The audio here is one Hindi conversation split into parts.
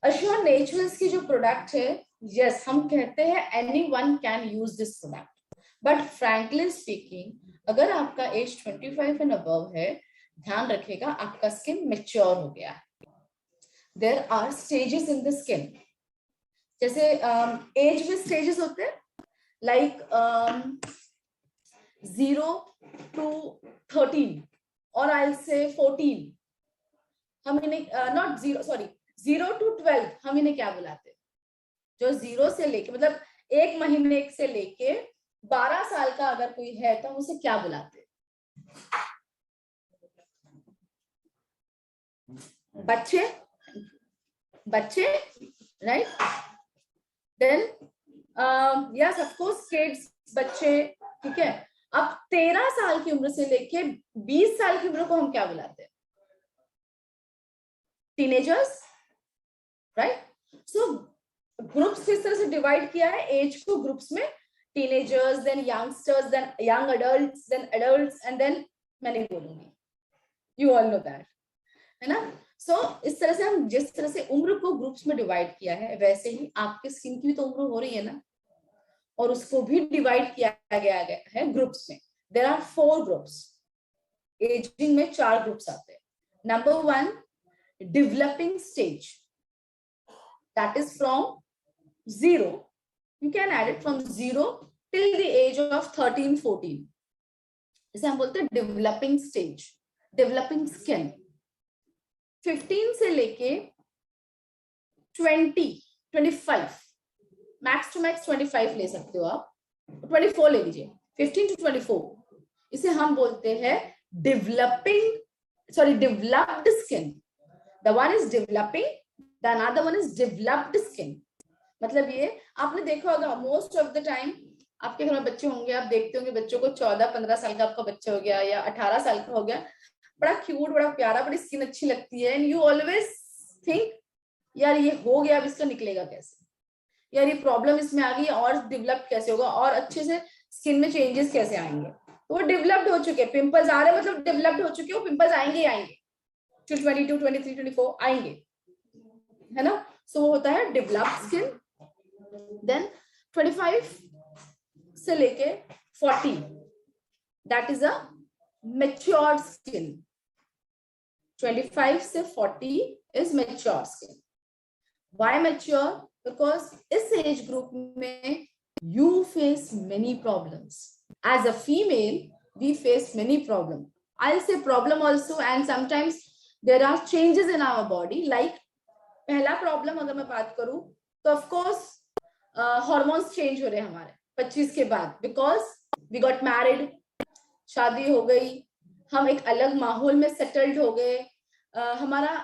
अश्योर नेचुरल्स की जो प्रोडक्ट है, यस हम कहते हैं anyone can use this product, but frankly speaking अगर आपका एज 25 एंड अबव है, ध्यान रखिएगा आपका स्किन मैच्योर हो गया है. There are stages in the skin. जैसे एज में स्टेजेस होते हैं, लाइक 0 to 13 और आई से 14. हम इन्हें नॉट 0 सॉरी 0 to 12 हम इन्हें क्या बुलाते हैं? जो 0 से लेके मतलब 1 महीने से लेके 12 साल का अगर कोई है तो हम उसे क्या बुलाते हैं? बच्चे. बच्चे, right? Then yes of course kids, बच्चे, ठीक है. अब 13 साल की उम्र से लेके 20 साल की उम्र को हम क्या बुलाते हैं? Teenagers, right? सो ग्रुप्स किस तरह से डिवाइड किया है एज को ग्रुप्स में? Teenagers, then youngsters, then young adults, then adults and then मैं नहीं बोलूंगी, यू ऑल नो दैट, है ना? सो इस तरह से हम जिस तरह से उम्र को ग्रुप्स में डिवाइड किया है, वैसे ही आपके स्किन की भी तो उम्र हो रही है ना, और उसको भी डिवाइड किया गया है ग्रुप्स में. There are 4 groups. एजिंग में 4 ग्रुप्स आते हैं. Number 1, developing stage, that is from 0, you can add it from 0 till the age of 13-14. इसे हम बोलते हैं डेवलपिंग स्टेज, डेवलपिंग स्किन. 15 से लेके 20-25, मैक्स टू मैक्स 25 ले सकते हो आप, 24 ले लीजिए, 15 to 24, इसे हम बोलते हैं developed skin. The one is developing, the another one is developed skin. मतलब ये आपने देखा होगा मोस्ट ऑफ द टाइम आपके घर में बच्चे होंगे, आप देखते होंगे बच्चों को 14-15 साल का आपका बच्चा हो गया या 18 साल का हो गया, बड़ा क्यूट, बड़ा प्यारा, बड़ी स्किन अच्छी लगती है, एंड यू ऑलवेज थिंक यार ये हो गया, अब इसका निकलेगा कैसे, यार ये प्रॉब्लम इसमें आ गई और डेवलप कैसे होगा और अच्छे से स्किन में चेंजेस कैसे आएंगे. तो वो डेवलप्ड हो चुके, पिंपल्स आ रहे मतलब डेवलप्ड हो चुके, वो पिंपल्स आएंगे ही आएंगे, 22, 23, 24 आएंगे, है ना? सो वो होता है डेवलप्ड स्किन. देन 25 से लेके 40, that is a matured skin. 25 से 40 is mature skin. Why mature? Because इस एज ग्रुप में you face many problems. As a female we face many problems. I'll say problem also, and sometimes there are changes in our body. Like पहला प्रॉब्लम अगर मैं बात करूं तो ऑफ कोर्स हार्मोन्स चेंज हो रहे हैं हमारे 25 के बाद, बिकॉज वी गॉट मैरिड, शादी हो गई, हम एक अलग माहौल में सेटल्ड हो गए, हमारा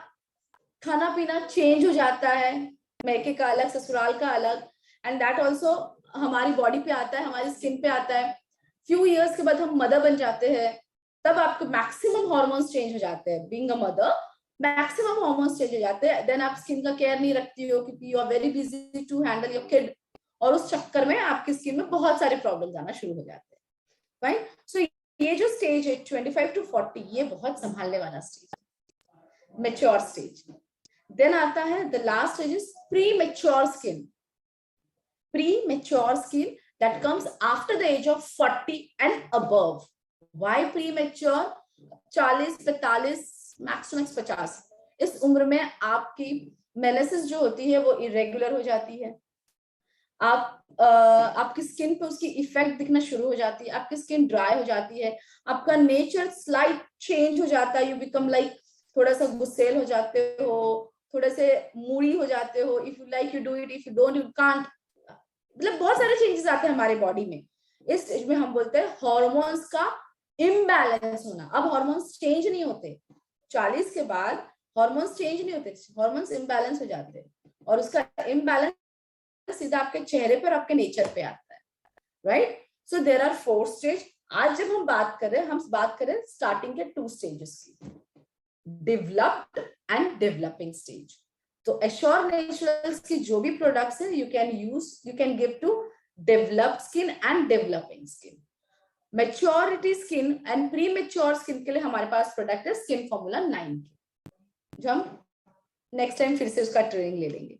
खाना पीना चेंज हो जाता है, मैके का अलग, ससुराल का अलग, एंड दैट ऑल्सो हमारी बॉडी पे आता है, हमारी स्किन पे आता है. फ्यू इयर्स के बाद हम मदर बन जाते हैं, तब आपके मैक्सिमम हार्मोन्स चेंज हो जाते हैं. Being a mother maximum hormones change हो जाते हैं. देन आप स्किन का केयर नहीं रखती हो क्योंकि you are very busy to handle your kid, और उस चक्कर में आपकी स्किन में बहुत सारे प्रॉब्लम्स आना शुरू हो जाते हैं, राइट? सो ये जो स्टेज है 25 to 40, ये बहुत संभालने वाला स्टेज है, मैच्योर स्टेज. देन आता है the last stage is pre mature skin. Pre mature skin that comes after the age of 40 and above. Why premature? 40, 45, max to max 50. इस उम्र में आपकी मेलेसिस जो होती है वो इरेगुलर हो जाती है, आपकी स्किन पे उसकी इफेक्ट दिखना शुरू हो जाती है, आपकी स्किन ड्राई हो जाती है, आपका नेचर स्लाइट चेंज हो जाता है. यू बिकम लाइक थोड़ा सा गुस्सेल हो जाते हो, थोड़े से मूडी हो जाते हो. If you like you do it, if you don't you can't. मतलब बहुत सारे चेंजेस आते हैं हमारे बॉडी में. इस स्टेज में हम बोलते हैं हार्मोन्स का इम्बैलेंस होना. अब हार्मोन्स चेंज नहीं होते 40 के बाद, हार्मोन्स चेंज नहीं होते, हार्मोन्स इम्बैलेंस हो जाते हैं, और उसका इम्बैलेंस सीधा आपके चेहरे पर, आपके नेचर पे आता है, right? So there are 4 stage. आज जब हम बात कर रहे हैं स्टार्टिंग के 2 स्टेजेस की, डेवलप्ड एंड डेवलपिंग स्टेज. तो एश्योर नेचुरल्स की जो भी प्रोडक्ट्स है you can give to developed skin and developing skin. Maturity skin and pre mature skin के लिए हमारे पास प्रोडक्ट है स्किन फॉर्मूला 9 की, जो हम नेक्स्ट टाइम फिर से उसका ट्रेनिंग ले लेंगे,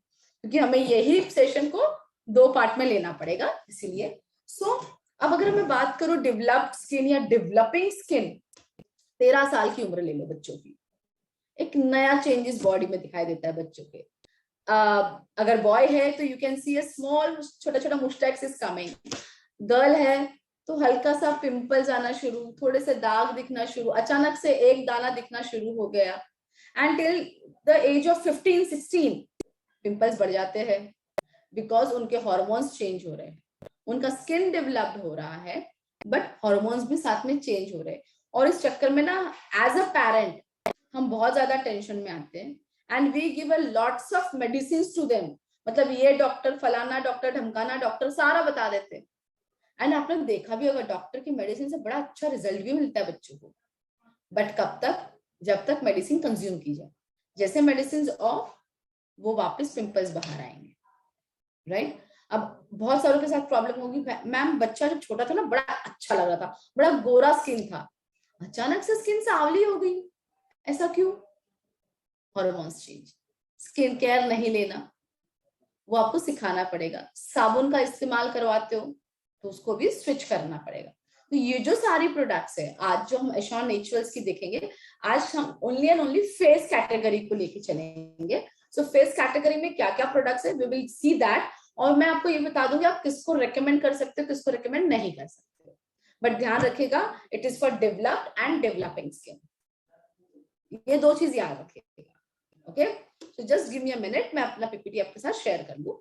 क्योंकि हमें यही सेशन को 2 पार्ट में लेना पड़ेगा इसीलिए। सो अब अगर मैं बात करूं डेवलप्ड स्किन या डेवलपिंग स्किन, 13 साल की उम्र ले लो बच्चों की, एक नया चेंजेस बॉडी में दिखाई देता है बच्चों के। अगर बॉय है तो you can see a small छोटा छोटा मुस्टैक्स इज कमिंग, गर्ल है तो हल्का सा पिंपल्स आना शुरू, थोड़े से दाग दिखना शुरू, अचानक से एक दाना दिखना शुरू हो गया, and till the age of 15-16 pimples बढ़ जाते हैं, बिकॉज उनके हॉर्मोन्स चेंज हो रहे हैं, उनका स्किन डेवलप्ड हो रहा है बट हॉर्मोन्स भी साथ में चेंज हो रहे हैं। और इस चक्कर में ना एज अ पेरेंट हम बहुत ज्यादा टेंशन में आते हैं, and we give a lots of medicine to them, मतलब ये डॉक्टर फलाना डॉक्टर ढमकाना डॉक्टर सारा बता देते हैं। एंड आपने देखा भी होगा डॉक्टर की मेडिसिन से बड़ा अच्छा रिजल्ट भी मिलता है बच्चों को, बट कब तक, जब तक मेडिसिन कंज्यूम की जाए। जैसे मेडिसिन ऑफ वो वापस पिंपल्स बाहर आएंगे, राइट। अब बहुत सारों के साथ प्रॉब्लम होगी, मैम बच्चा जब छोटा था ना बड़ा अच्छा लग रहा था, बड़ा गोरा स्किन था, अचानक से स्किन सांवली हो गई, ऐसा क्यों? Hormones change. स्किन केयर नहीं लेना, वो आपको सिखाना पड़ेगा। साबुन का इस्तेमाल करवाते हो तो उसको भी स्विच करना पड़ेगा। तो ये जो सारी प्रोडक्ट्स है आज जो हम एश्योर नेचुरल्स की देखेंगे, आज हम only and only face category को लेके चलेंगे। सो फेस कैटेगरी में क्या क्या प्रोडक्ट्स है वी विल सी दैट, और मैं आपको ये बता दूंगी आप किसको रेकमेंड कर सकते हो किसको रेकमेंड नहीं कर सकते हो, बट ध्यान रखिएगा it is for developed and developing skin, ये 2 चीज याद रखिएगा। Okay, so just give me a minute, मैं अपना पीपीटी आपके साथ शेयर कर लूं।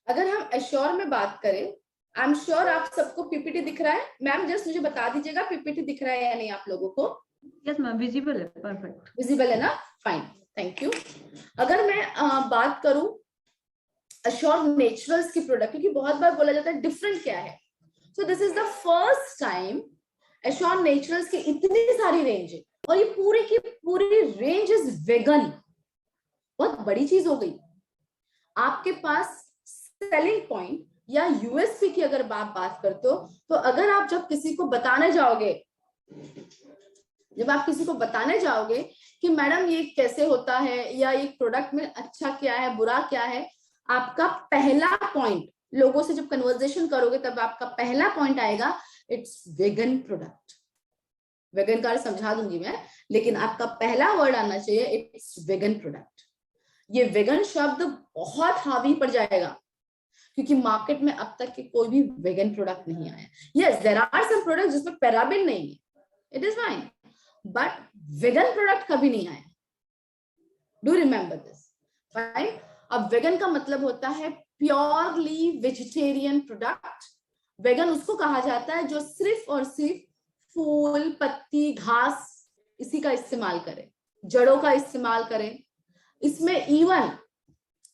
अगर हम एश्योर में बात करें, आई एम श्योर आप सबको पीपीटी दिख रहा है। मैम जस्ट मुझे बता दीजिएगा पीपीटी दिख रहा है या नहीं आप लोगों को? यस मैम, विजिबल है, परफेक्ट विजिबल है ना, फाइन, थैंक यू। अगर मैं बात करूं एश्योर नेचुरल्स की प्रोडक्ट, क्योंकि बहुत बार बोला जाता है डिफरेंट क्या है, so this is the first time assure Naturals की इतनी सारी रेंज है, और ये पूरी की पूरी रेंज इज वेगन, बहुत बड़ी चीज हो गई। आपके पास सेलिंग पॉइंट या यूएसपी की अगर आप बात करते हो, तो अगर आप जब किसी को बताने जाओगे, जब आप किसी को बताने जाओगे कि मैडम ये कैसे होता है या ये प्रोडक्ट में अच्छा क्या है बुरा क्या है, आपका पहला पॉइंट, लोगों से जब कन्वर्सेशन करोगे तब आपका पहला पॉइंट आएगा इट्स वेगन प्रोडक्ट। वेगन का समझा दूंगी मैं, लेकिन आपका पहला वर्ड आना चाहिए इट्स वेगन प्रोडक्ट। ये वेगन शब्द बहुत हावी पड़ जाएगा, क्योंकि मार्केट में अब तक के कोई भी वेगन प्रोडक्ट नहीं आया। Yes there are some product जिसमें पैराबिन नहीं है, it is fine, but vegan product कभी नहीं आया। Do remember this, fine. अब वेगन का मतलब होता है प्योरली वेजिटेरियन प्रोडक्ट। वेगन उसको कहा जाता है जो सिर्फ और सिर्फ फूल पत्ती घास इसी का इस्तेमाल करे, जड़ों का इस्तेमाल करे। इसमें इवन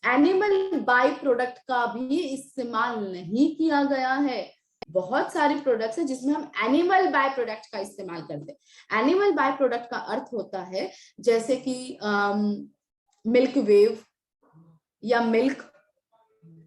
एनिमल बाई प्रोडक्ट का भी इस्तेमाल नहीं किया गया है। बहुत सारे प्रोडक्ट्स हैं जिसमें हम एनिमल बाय प्रोडक्ट का इस्तेमाल करते हैं। एनिमल बाय प्रोडक्ट का अर्थ होता है जैसे कि मिल्क वेव या मिल्क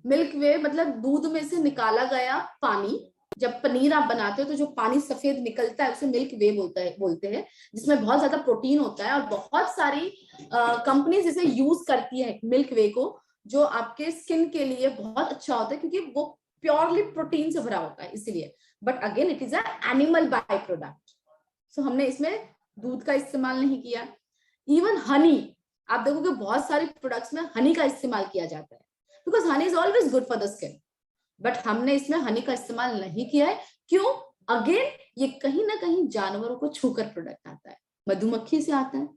वेव मतलब दूध में से निकाला गया पानी। जब पनीर आप बनाते हो तो जो पानी सफेद निकलता है उसे मिल्क वे बोलते हैं, जिसमें बहुत ज्यादा प्रोटीन होता है, और बहुत सारी कंपनीज इसे यूज करती है मिल्क वे को, जो आपके स्किन के लिए बहुत अच्छा होता है क्योंकि वो प्योरली प्रोटीन से भरा होता है इसलिए। But again it is a animal by product, so हमने इसमें दूध का इस्तेमाल नहीं किया। इवन हनी, आप देखोगे बहुत सारे प्रोडक्ट्स में हनी का इस्तेमाल किया जाता है, because honey is always good for the skin, but हमने इसमें हनी का इस्तेमाल नहीं किया है। क्यों? अगेन ये कहीं ना कहीं जानवरों को छूकर प्रोडक्ट आता है, मधुमक्खी से आता है,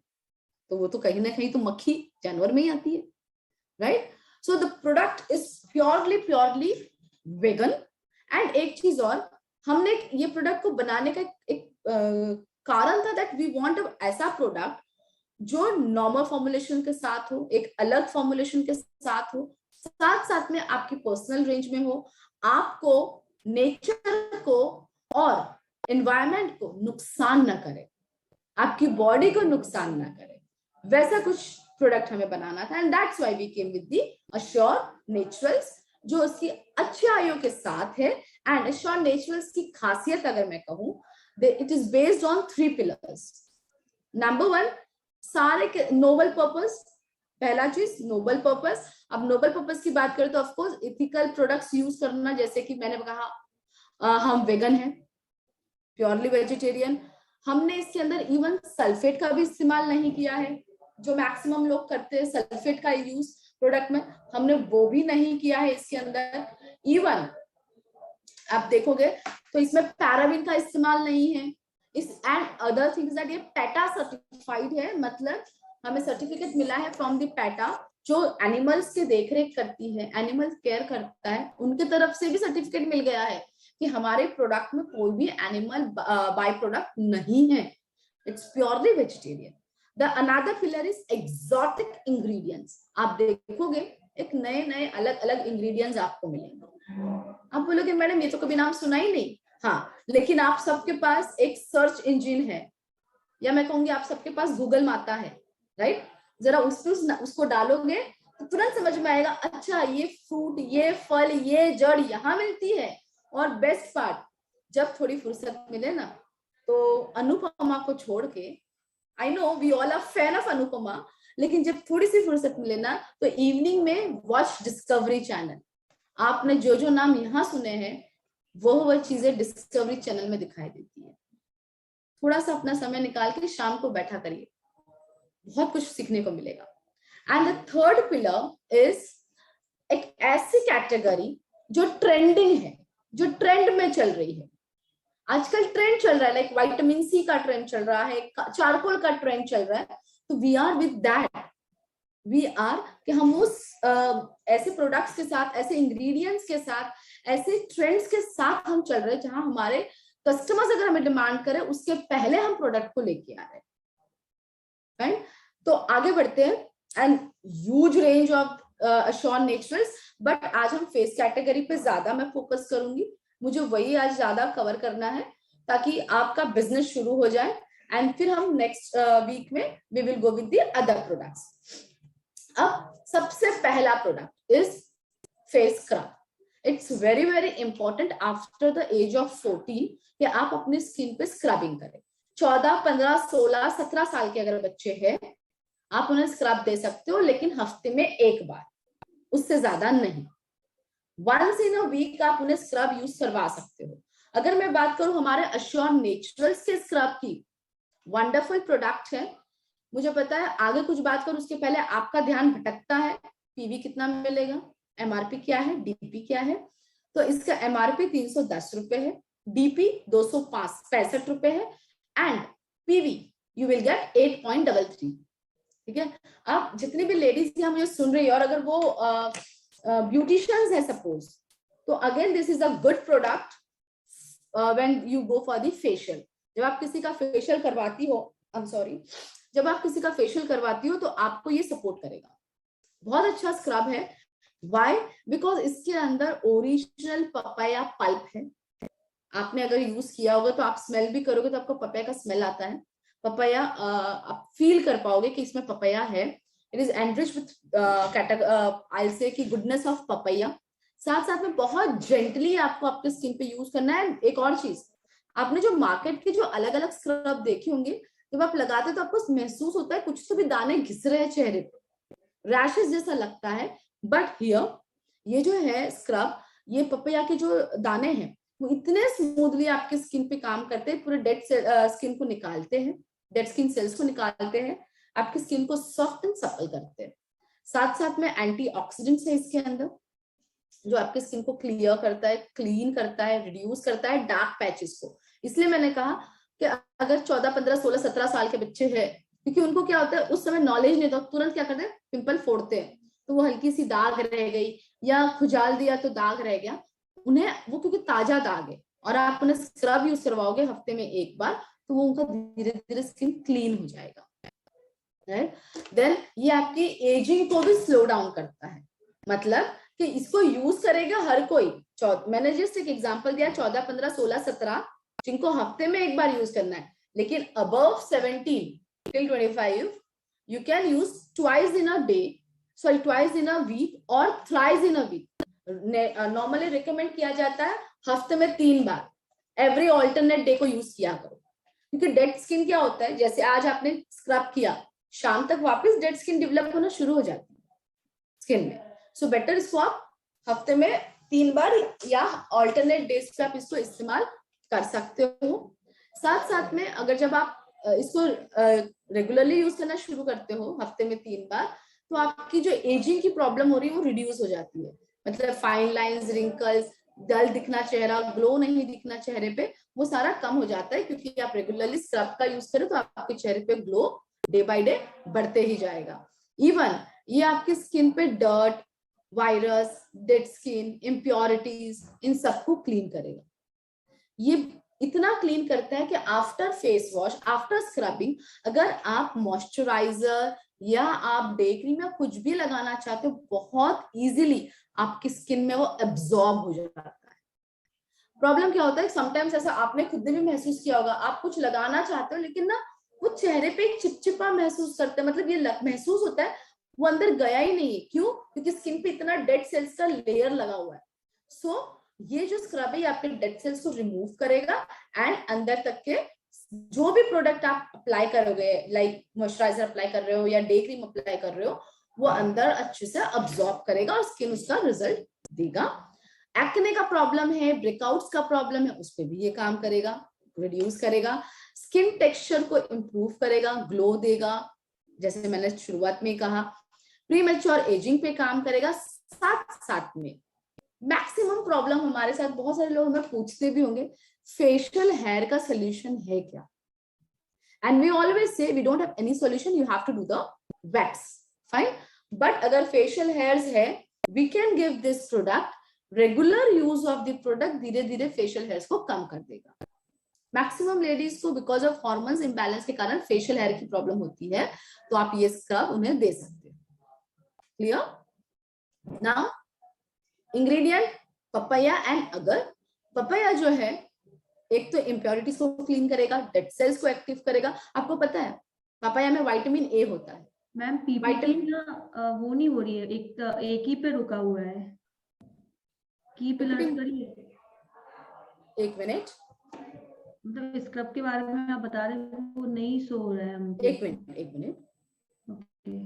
तो वो तो कहीं ना कहीं तो मक्खी जानवर में ही आती है, right. So the product is purely vegan. And एक चीज और, हमने ये प्रोडक्ट को बनाने का एक कारण था दैट वी वांट ऐसा प्रोडक्ट जो नॉर्मल फॉर्मुलेशन के साथ हो, एक अलग फॉर्मुलेशन के साथ हो, साथ साथ में आपकी पर्सनल रेंज में हो, आपको नेचर को और एनवायरनमेंट को नुकसान ना करे, आपकी बॉडी को नुकसान ना करे, वैसा कुछ प्रोडक्ट हमें बनाना था। And that's why we came with the Assure Naturals, जो उसकी अच्छी आयु के साथ है एंड एश्योर नेचुरल्स की खासियत अगर मैं कहूँ, it is based on 3 pillars. Number 1, सारे नोबल पर्पस. पहला चीज नोबल पर्पस. अब नोबल पर्पस की बात करें तो of course ethical products use करना, जैसे कि मैंने कहा हम वेगन हैं, प्योरली वेजिटेरियन. हमने इसके अंदर इवन सल्फेट का भी इस्तेमाल नहीं किया है, जो मैक्सिमम लोग करते हैं सल्फेट का यूज प्रोडक्ट में, हमने वो भी नहीं किया है इसके अंदर. इवन आप देखोगे तो इसमें पैराबिन का इस्तेमाल नहीं है. इस एंड अदर थिंग्स दैट ये पेटा सर्टिफाइड है, मतलब हमें सर्टिफिकेट मिला है फ्रॉम द पेटा, जो एनिमल्स के देखरेख करती है, एनिमल केयर करता है, उनके तरफ से भी सर्टिफिकेट मिल गया है कि हमारे प्रोडक्ट में कोई भी एनिमल बाय प्रोडक्ट नहीं है. It's purely vegetarian. The another pillar is exotic ingredients. आप देखोगे एक नए नए अलग अलग इंग्रेडिएंट्स आपको मिलेंगे. आप बोलोगे मैडम ये तो कभी नाम सुना ही नहीं. हाँ, लेकिन आप सबके पास एक सर्च इंजन है, या मैं कहूंगी आप सबके पास गूगल माता है, राइट? जरा उसको डालोगे तो तुरंत समझ में आएगा, अच्छा ये फ्रूट, ये फल, ये जड़ यहाँ मिलती है. और बेस्ट पार्ट, जब थोड़ी फुर्सत मिले ना, तो अनुपमा को छोड़ के, I know we all are fan of Anupama, लेकिन जब थोड़ी सी फुर्सत मिले ना, तो इवनिंग में वॉच डिस्कवरी चैनल. आपने जो जो नाम यहाँ सुने हैं वो चीजें डिस्कवरी चैनल में दिखाई देती है. थोड़ा सा अपना समय निकाल के शाम को बैठा करिए, बहुत कुछ सीखने को मिलेगा. And the third pillar is एक ऐसी कैटेगरी जो ट्रेंडिंग है, जो ट्रेंड में चल रही है. आजकल ट्रेंड चल रहा है, लाइक विटामिन सी का ट्रेंड चल रहा है, चारकोल का ट्रेंड चल रहा है. तो we are with that. We are कि हम उस ऐसे प्रोडक्ट्स के साथ, ऐसे इंग्रेडिएंट्स के साथ, ऐसे ट्रेंड्स के साथ हम चल रहे हैं, जहां हमारे कस्टमर्स अगर हमें डिमांड करें उसके पहले हम प्रोडक्ट को लेके आ रहे हैं. राइट? तो आगे बढ़ते हैं. And huge range of assure naturals, but आज हम फेस कैटेगरी पे ज्यादा मैं फोकस करूंगी. मुझे वही आज ज्यादा कवर करना है ताकि आपका बिजनेस शुरू हो जाए, एंड फिर हम नेक्स्ट वीक में we will go with the other products. अब सबसे पहला product is face scrub. It's very very important after the age of 14 कि आप अपनी स्किन पे स्क्रबिंग करें. 14, 15, 16, 17 साल के अगर बच्चे हैं, आप उन्हें स्क्रब दे सकते हो, लेकिन हफ्ते में एक बार, उससे ज्यादा नहीं. वंस इन अ वीक आप उन्हें स्क्रब यूज करवा सकते हो. अगर मैं बात करूं हमारे एश्योर नेचुरल्स के स्क्रब की, वंडरफुल प्रोडक्ट है. मुझे पता है आगे कुछ बात करूं उसके पहले आपका ध्यान भटकता है, पीवी कितना मिलेगा, एमआरपी क्या है, डीपी क्या है. तो इसका एमआरपी 310 रुपए है, डीपी 265 रुपए है, and PV you will gate 8.33. ठीक है. अब जितनी भी लेडीज यहाँ मुझे सुन रही है और अगर वो ब्यूटिशियंस है सपोज, तो again this is a good product when you go for the facial. जब आप किसी का फेशियल करवाती हो, जब आप किसी का फेशियल करवाती हो तो आपको ये सपोर्ट करेगा. बहुत अच्छा स्क्रब है. व्हाई? बिकॉज इसके अंदर ओरिजिनल पपाया पल्प है. आपने अगर यूज किया होगा तो आप स्मेल भी करोगे तो आपको पपाया का स्मेल आता है. पपाया आप फील कर पाओगे कि इसमें पपाया है. It is enriched with I से की गुडनेस ऑफ पपाया. साथ साथ में बहुत जेंटली आपको आपके स्किन पे यूज करना है. एक और चीज, आपने जो मार्केट के जो अलग अलग स्क्रब देखे होंगे, जब आप लगाते हैं तो आपको महसूस होता है कुछ तो भी दाने घिस रहे हैं चेहरे पे, रैशेस जैसा लगता है. बट हियर ये जो है स्क्रब, ये पपाया के जो दाने हैं वो इतने स्मूथली आपके स्किन पे काम करते हैं, पूरे डेड स्किन को निकालते हैं, डेड स्किन सेल्स को निकालते हैं, आपकी स्किन को सॉफ्ट एंड सपल करते हैं. साथ साथ में एंटीऑक्सीडेंट्स है इसके अंदर, जो आपकी स्किन को क्लियर करता है, क्लीन करता है, रिड्यूस करता है डार्क पैचेस को. इसलिए मैंने कहा कि अगर 14, 15, 16, 17 साल के बच्चे हैं, क्योंकि उनको क्या होता है उस समय नॉलेज नहीं, तो तुरंत क्या करते हैं पिंपल फोड़ते हैं, तो वो हल्की सी दाग रह गई या खुजाल दिया तो दाग रह गया, उन्हें वो क्योंकि ताजा दाग है और आप उन्हें स्क्रब यूज करवाओगे हफ्ते में एक बार, तो वो उनका धीरे धीरे स्किन क्लीन हो जाएगा. देन ये आपकी एजिंग को भी स्लो डाउन करता है. मतलब कि इसको यूज करेगा हर कोई. मैंने जस्ट एक एग्जांपल दिया 14, 15, 16, 17 जिनको हफ्ते में एक बार यूज करना है, लेकिन above 17 till 25 you can use twice in a day, twice in a week or thrice in a week. Normally recommend किया जाता है हफ्ते में 3 बार एवरी ऑल्टरनेट डे को यूज किया करो, क्योंकि डेड स्किन क्या होता है, जैसे आज आपने स्क्रब किया, शाम तक वापस डेड स्किन डेवलप होना शुरू हो जाती है स्किन में। सो बेटर इसको आप हफ्ते में 3 बार या ऑल्टरनेट डेज पे आप इसको इस्तेमाल कर सकते हो। साथ साथ में अगर जब आप इसको रेगुलरली यूज करना शुरू करते हो हफ्ते में 3 बार, तो आपकी जो एजिंग की प्रॉब्लम हो रही है वो रिड्यूस हो जाती है। मतलब फाइन लाइंस, रिंकल्स, डल दिखना चेहरा, ग्लो नहीं दिखना चेहरे पे, वो सारा कम हो जाता है, क्योंकि आप रेगुलरली स्क्रब का यूज करें तो आपके चेहरे पे ग्लो डे बाय डे बढ़ते ही जाएगा। इवन ये आपकी स्किन पे dirt, virus, dead skin, impurities, इन सबको क्लीन करेगा। ये इतना क्लीन करता है कि after face wash, after scrubbing, अगर आप मॉइस्चराइजर या आप डे क्रीम या कुछ भी लगाना चाहते हो, बहुत इजीली आपकी स्किन में वो एब्जॉर्ब हो जाता है। प्रॉब्लम क्या होता है, समटाइम्स ऐसा आपने खुद ने भी महसूस किया होगा, आप कुछ लगाना चाहते हो लेकिन ना वो चेहरे पे एक चिपचिपा महसूस करते हैं, मतलब ये महसूस होता है वो अंदर गया ही नहीं है। क्यों? क्योंकि स्किन पे इतना डेड सेल्स का लेयर लगा हुआ है। सो ये जो स्क्रब है आपके डेड सेल्स को रिमूव करेगा एंड अंदर तक के जो भी प्रोडक्ट आप अप्लाई करोगे, लाइक मॉइस्चराइजर अप्लाई कर रहे हो या डे क्रीम अप्लाई कर रहे हो, वो अंदर अच्छे से अब्सॉर्ब करेगा और स्किन उसका रिजल्ट देगा। एक्ने का प्रॉब्लम है, ब्रेकआउट्स का प्रॉब्लम है, उस पर भी ये काम करेगा, रिड्यूस करेगा। स्किन टेक्सचर को इंप्रूव करेगा, ग्लो देगा, जैसे मैंने शुरुआत में कहा। प्रीमेच्योर एजिंग पे काम करेगा। साथ साथ में मैक्सिमम प्रॉब्लम हमारे साथ बहुत सारे लोग हमें पूछते भी होंगे, फेशियल हेयर का सोल्यूशन है क्या? And we always say we don't have any solution, you have to do the wax, fine. But अगर फेशियल हेयर्स है, वी कैन गिव दिस प्रोडक्ट। Regular use of the product धीरे धीरे फेशियल हेयर्स को कम कर देगा। मैक्सिमम लेडीज को बिकॉज ऑफ हार्मोन्स इम्बैलेंस के कारण फेशियल हेयर की प्रॉब्लम होती है, तो आप ये स्क्रब उन्हें दे सकते हो। Clear? Now ingredient papaya and अगर। पपाया जो है, एक तो इम्प्योरिटीज को क्लीन करेगा, डेड सेल्स को एक्टिव करेगा। आपको पता है पपाया में विटामिन ए होता है। मैम पीपीटी ना वो नहीं हो रही है, एक ही पे रुका हुआ है, की पे लर्च करिए। एक मिनट, मतलब स्क्रब के बारे में आप बता रहे हो, वो नहीं शो हो रहा है हमको। एक मिनट ओके,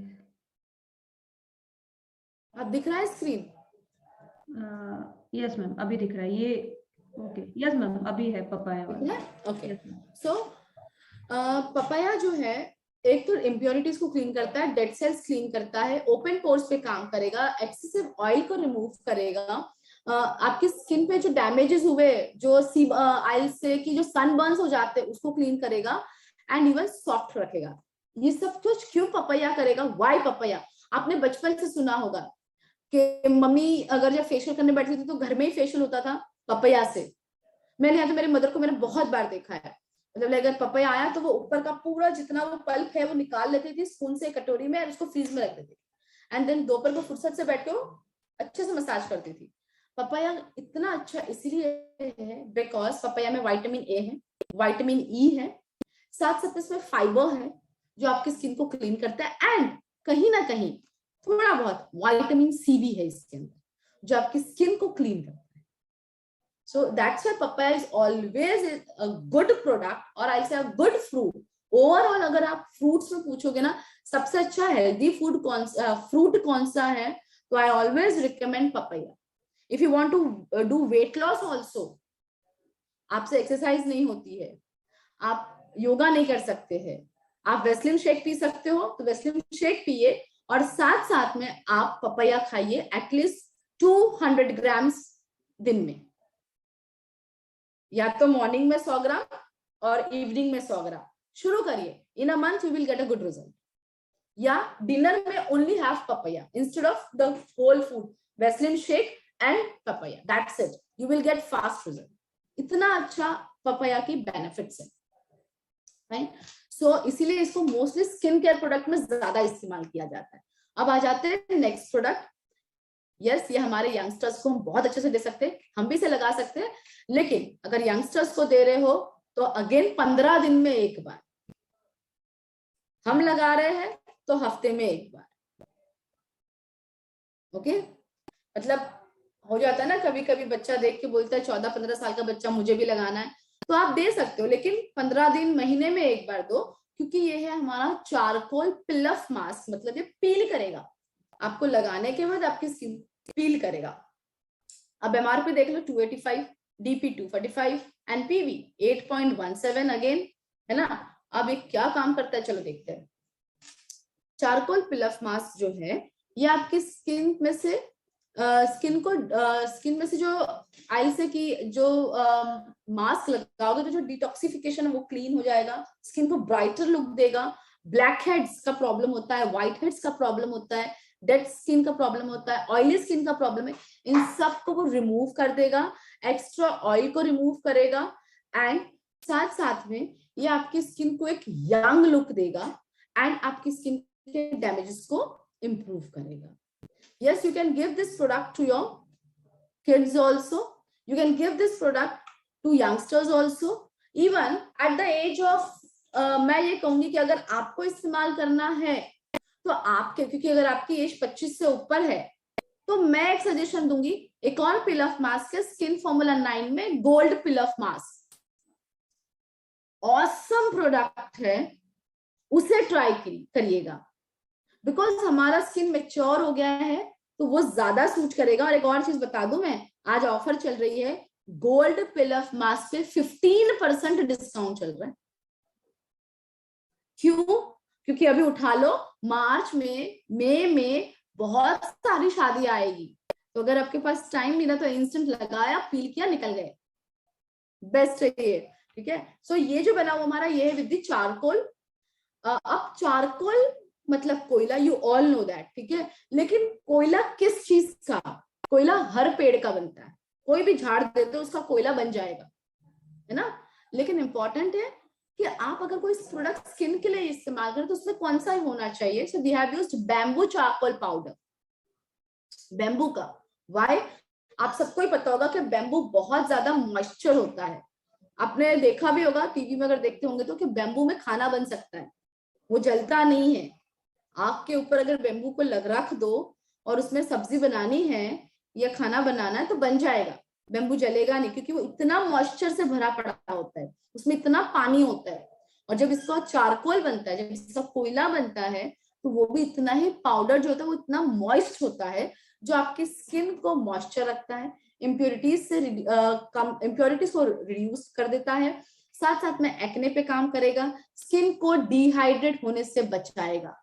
अब दिख रहा है स्क्रीन? यस मैम अभी दिख रहा है ये। ओके यस मैम अभी है पपाया वाला। ओके, सो पपाया जो है, एक तो इम्प्योरिटीज को क्लीन करता है, डेड सेल्स क्लीन करता है, ओपन पोर्स पे काम करेगा, एक्सेसिव ऑयल को रिमूव करेगा, आपकी स्किन पे जो डैमेजेस हुए जो ऑयल से कि जो सनबर्न्स हो जाते हैं उसको क्लीन करेगा, एंड इवन सॉफ्ट रखेगा। ये सब कुछ क्यों पपाया करेगा? Why papaya? आपने बचपन से सुना होगा कि मम्मी अगर जब फेशियल करने बैठती थी तो घर में ही फेशियल होता था पपाया से। मैंने यहाँ तो मेरे मदर को मैंने बहुत बार देखा है, मतलब अगर पपाया आया तो वो ऊपर का पूरा जितना वो पल्प है वो निकाल लेती थी स्पून से कटोरी में और उसको फ्रीज में रख देती थी, एंड देन दोपहर को फुर्सत से बैठ के वो अच्छे से मसाज करती थी। पपाया इतना अच्छा इसलिए है बिकॉज पपाया में विटामिन ए है, विटामिन ई है, साथ साथ इसमें फाइबर है जो आपकी स्किन को क्लीन करता है, एंड कहीं ना कहीं थोड़ा बहुत विटामिन सी भी है इसके अंदर जो आपकी स्किन को क्लीन करता है। So that's why papaya is always a good product, और I say a good fruit. Overall अगर आप fruits में पूछोगे ना सबसे अच्छा healthy food fruit कौन सा है, तो I always recommend papaya. If you want to do weight loss also, आपसे एक्सरसाइज नहीं होती है, आप योगा नहीं कर सकते हैं, आप वेस्लिन शेक पी सकते हो, तो वेस्लिन शेक पिए और साथ साथ में आप पपाया खाइए एटलीस्ट 200 ग्राम्स दिन में, या तो मॉर्निंग में 100 ग्राम और इवनिंग में 100 ग्राम। शुरू करिए, in a month you will get a good result. या डिनर में only have papaya instead of the whole food, वेस्लिन shake and papaya, that's it, you will get fast result. इतना अच्छा पपाया की बेनिफिट्स है, राइट? सो इसीलिए इसको मोस्टली स्किन केयर प्रोडक्ट में ज्यादा इस्तेमाल किया जाता है। अब आ जाते हैं नेक्स्ट प्रोडक्ट। यस, ये हमारे यंगस्टर्स को हम बहुत अच्छे से दे सकते हैं, हम भी इसे लगा सकते हैं, लेकिन अगर यंगस्टर्स को दे रहे हो तो अगेन 15 दिन में एक बार, हम लगा रहे हैं तो हफ्ते में एक बार। ओके, मतलब हो जाता है ना, कभी कभी बच्चा देख के बोलता है 14-15 साल का बच्चा मुझे भी लगाना है, तो आप दे सकते हो, लेकिन 15 दिन महीने में एक बार दो, क्योंकि ये है हमारा चारकोल पिल ऑफ मास्क, मतलब ये पील करेगा, आपको लगाने के बाद आपकी स्किन पील करेगा। अब एमआरपी देख लो 285, डीपी 245 एंड पीवी 8.17 अगेन, है ना। अब ये क्या काम करता है, चलो देखते हैं। चारकोल पिल ऑफ मास्क जो है, ये आपकी स्किन में से स्किन में से जो आई से की जो मास्क लगाओगे तो जो डिटॉक्सिफिकेशन है वो क्लीन हो जाएगा, स्किन को ब्राइटर लुक देगा। ब्लैक हेड्स का प्रॉब्लम होता है, व्हाइट हेड्स का प्रॉब्लम होता है, डेड स्किन का प्रॉब्लम होता है, ऑयली स्किन का प्रॉब्लम है, इन सब को वो रिमूव कर देगा, एक्स्ट्रा ऑयल को रिमूव करेगा, एंड साथ साथ में ये आपकी स्किन को एक यंग लुक देगा एंड आपकी स्किन के डैमेजेस को इंप्रूव करेगा। Yes, you can give this product to your kids also. You can give this product to youngsters also. Even at the age of मैं ये कहूंगी कि अगर आपको इस्तेमाल करना है तो आपके, क्योंकि अगर आपकी एज 25 से ऊपर है तो मैं एक सजेशन दूंगी, एक और पिल ऑफ मास्क है स्किन फॉर्मूला 9 में, gold pill of mask, awesome product है, उसे ट्राई करिएगा, बिकॉज हमारा स्किन मेच्योर हो गया है तो वो ज्यादा सूट करेगा। और एक और चीज बता दूं, मैं आज ऑफर चल रही है, गोल्ड पिल ऑफ मास्क पे 15% डिस्काउंट चल रहा है। क्यों? क्योंकि अभी उठा लो, मार्च में, मई में बहुत सारी शादी आएगी, तो अगर आपके पास टाइम मिला तो इंस्टेंट लगाया, पील किया, निकल गए, बेस्ट है ये, ठीक है। सो ये जो बना हुआ हमारा ये है विद द चारकोल। अब चारकोल मतलब कोयला, यू ऑल नो दैट, ठीक है, लेकिन कोयला किस चीज का? कोयला हर पेड़ का बनता है, कोई भी झाड़ देते हो उसका कोयला बन जाएगा, है ना। लेकिन इंपॉर्टेंट है कि आप अगर कोई प्रोडक्ट स्किन के लिए इस्तेमाल करें तो उसमें कौन सा होना चाहिए। So we have used bamboo charcoal powder, bamboo का। वाई? आप सबको ही पता होगा कि बैम्बू बहुत ज्यादा मॉइस्चर होता है, आपने देखा भी होगा टीवी में अगर देखते होंगे तो कि बैम्बू में खाना बन सकता है, वो जलता नहीं है। आग के ऊपर अगर बैम्बू को रख दो और उसमें सब्जी बनानी है या खाना बनाना है तो बन जाएगा, बैम्बू जलेगा नहीं, क्योंकि वो इतना मॉइस्चर से भरा पड़ा होता है, उसमें इतना पानी होता है। और जब इसका चारकोल बनता है, जब इसका कोयला बनता है, तो वो भी इतना ही पाउडर जो होता है वो इतना मॉइस्ट होता है, जो आपकी स्किन को मॉइस्चर रखता है, इम्प्योरिटीज को रिड्यूस कर देता है, साथ साथ में एक्ने पे काम करेगा, स्किन को डिहाइड्रेट होने से बचाएगा।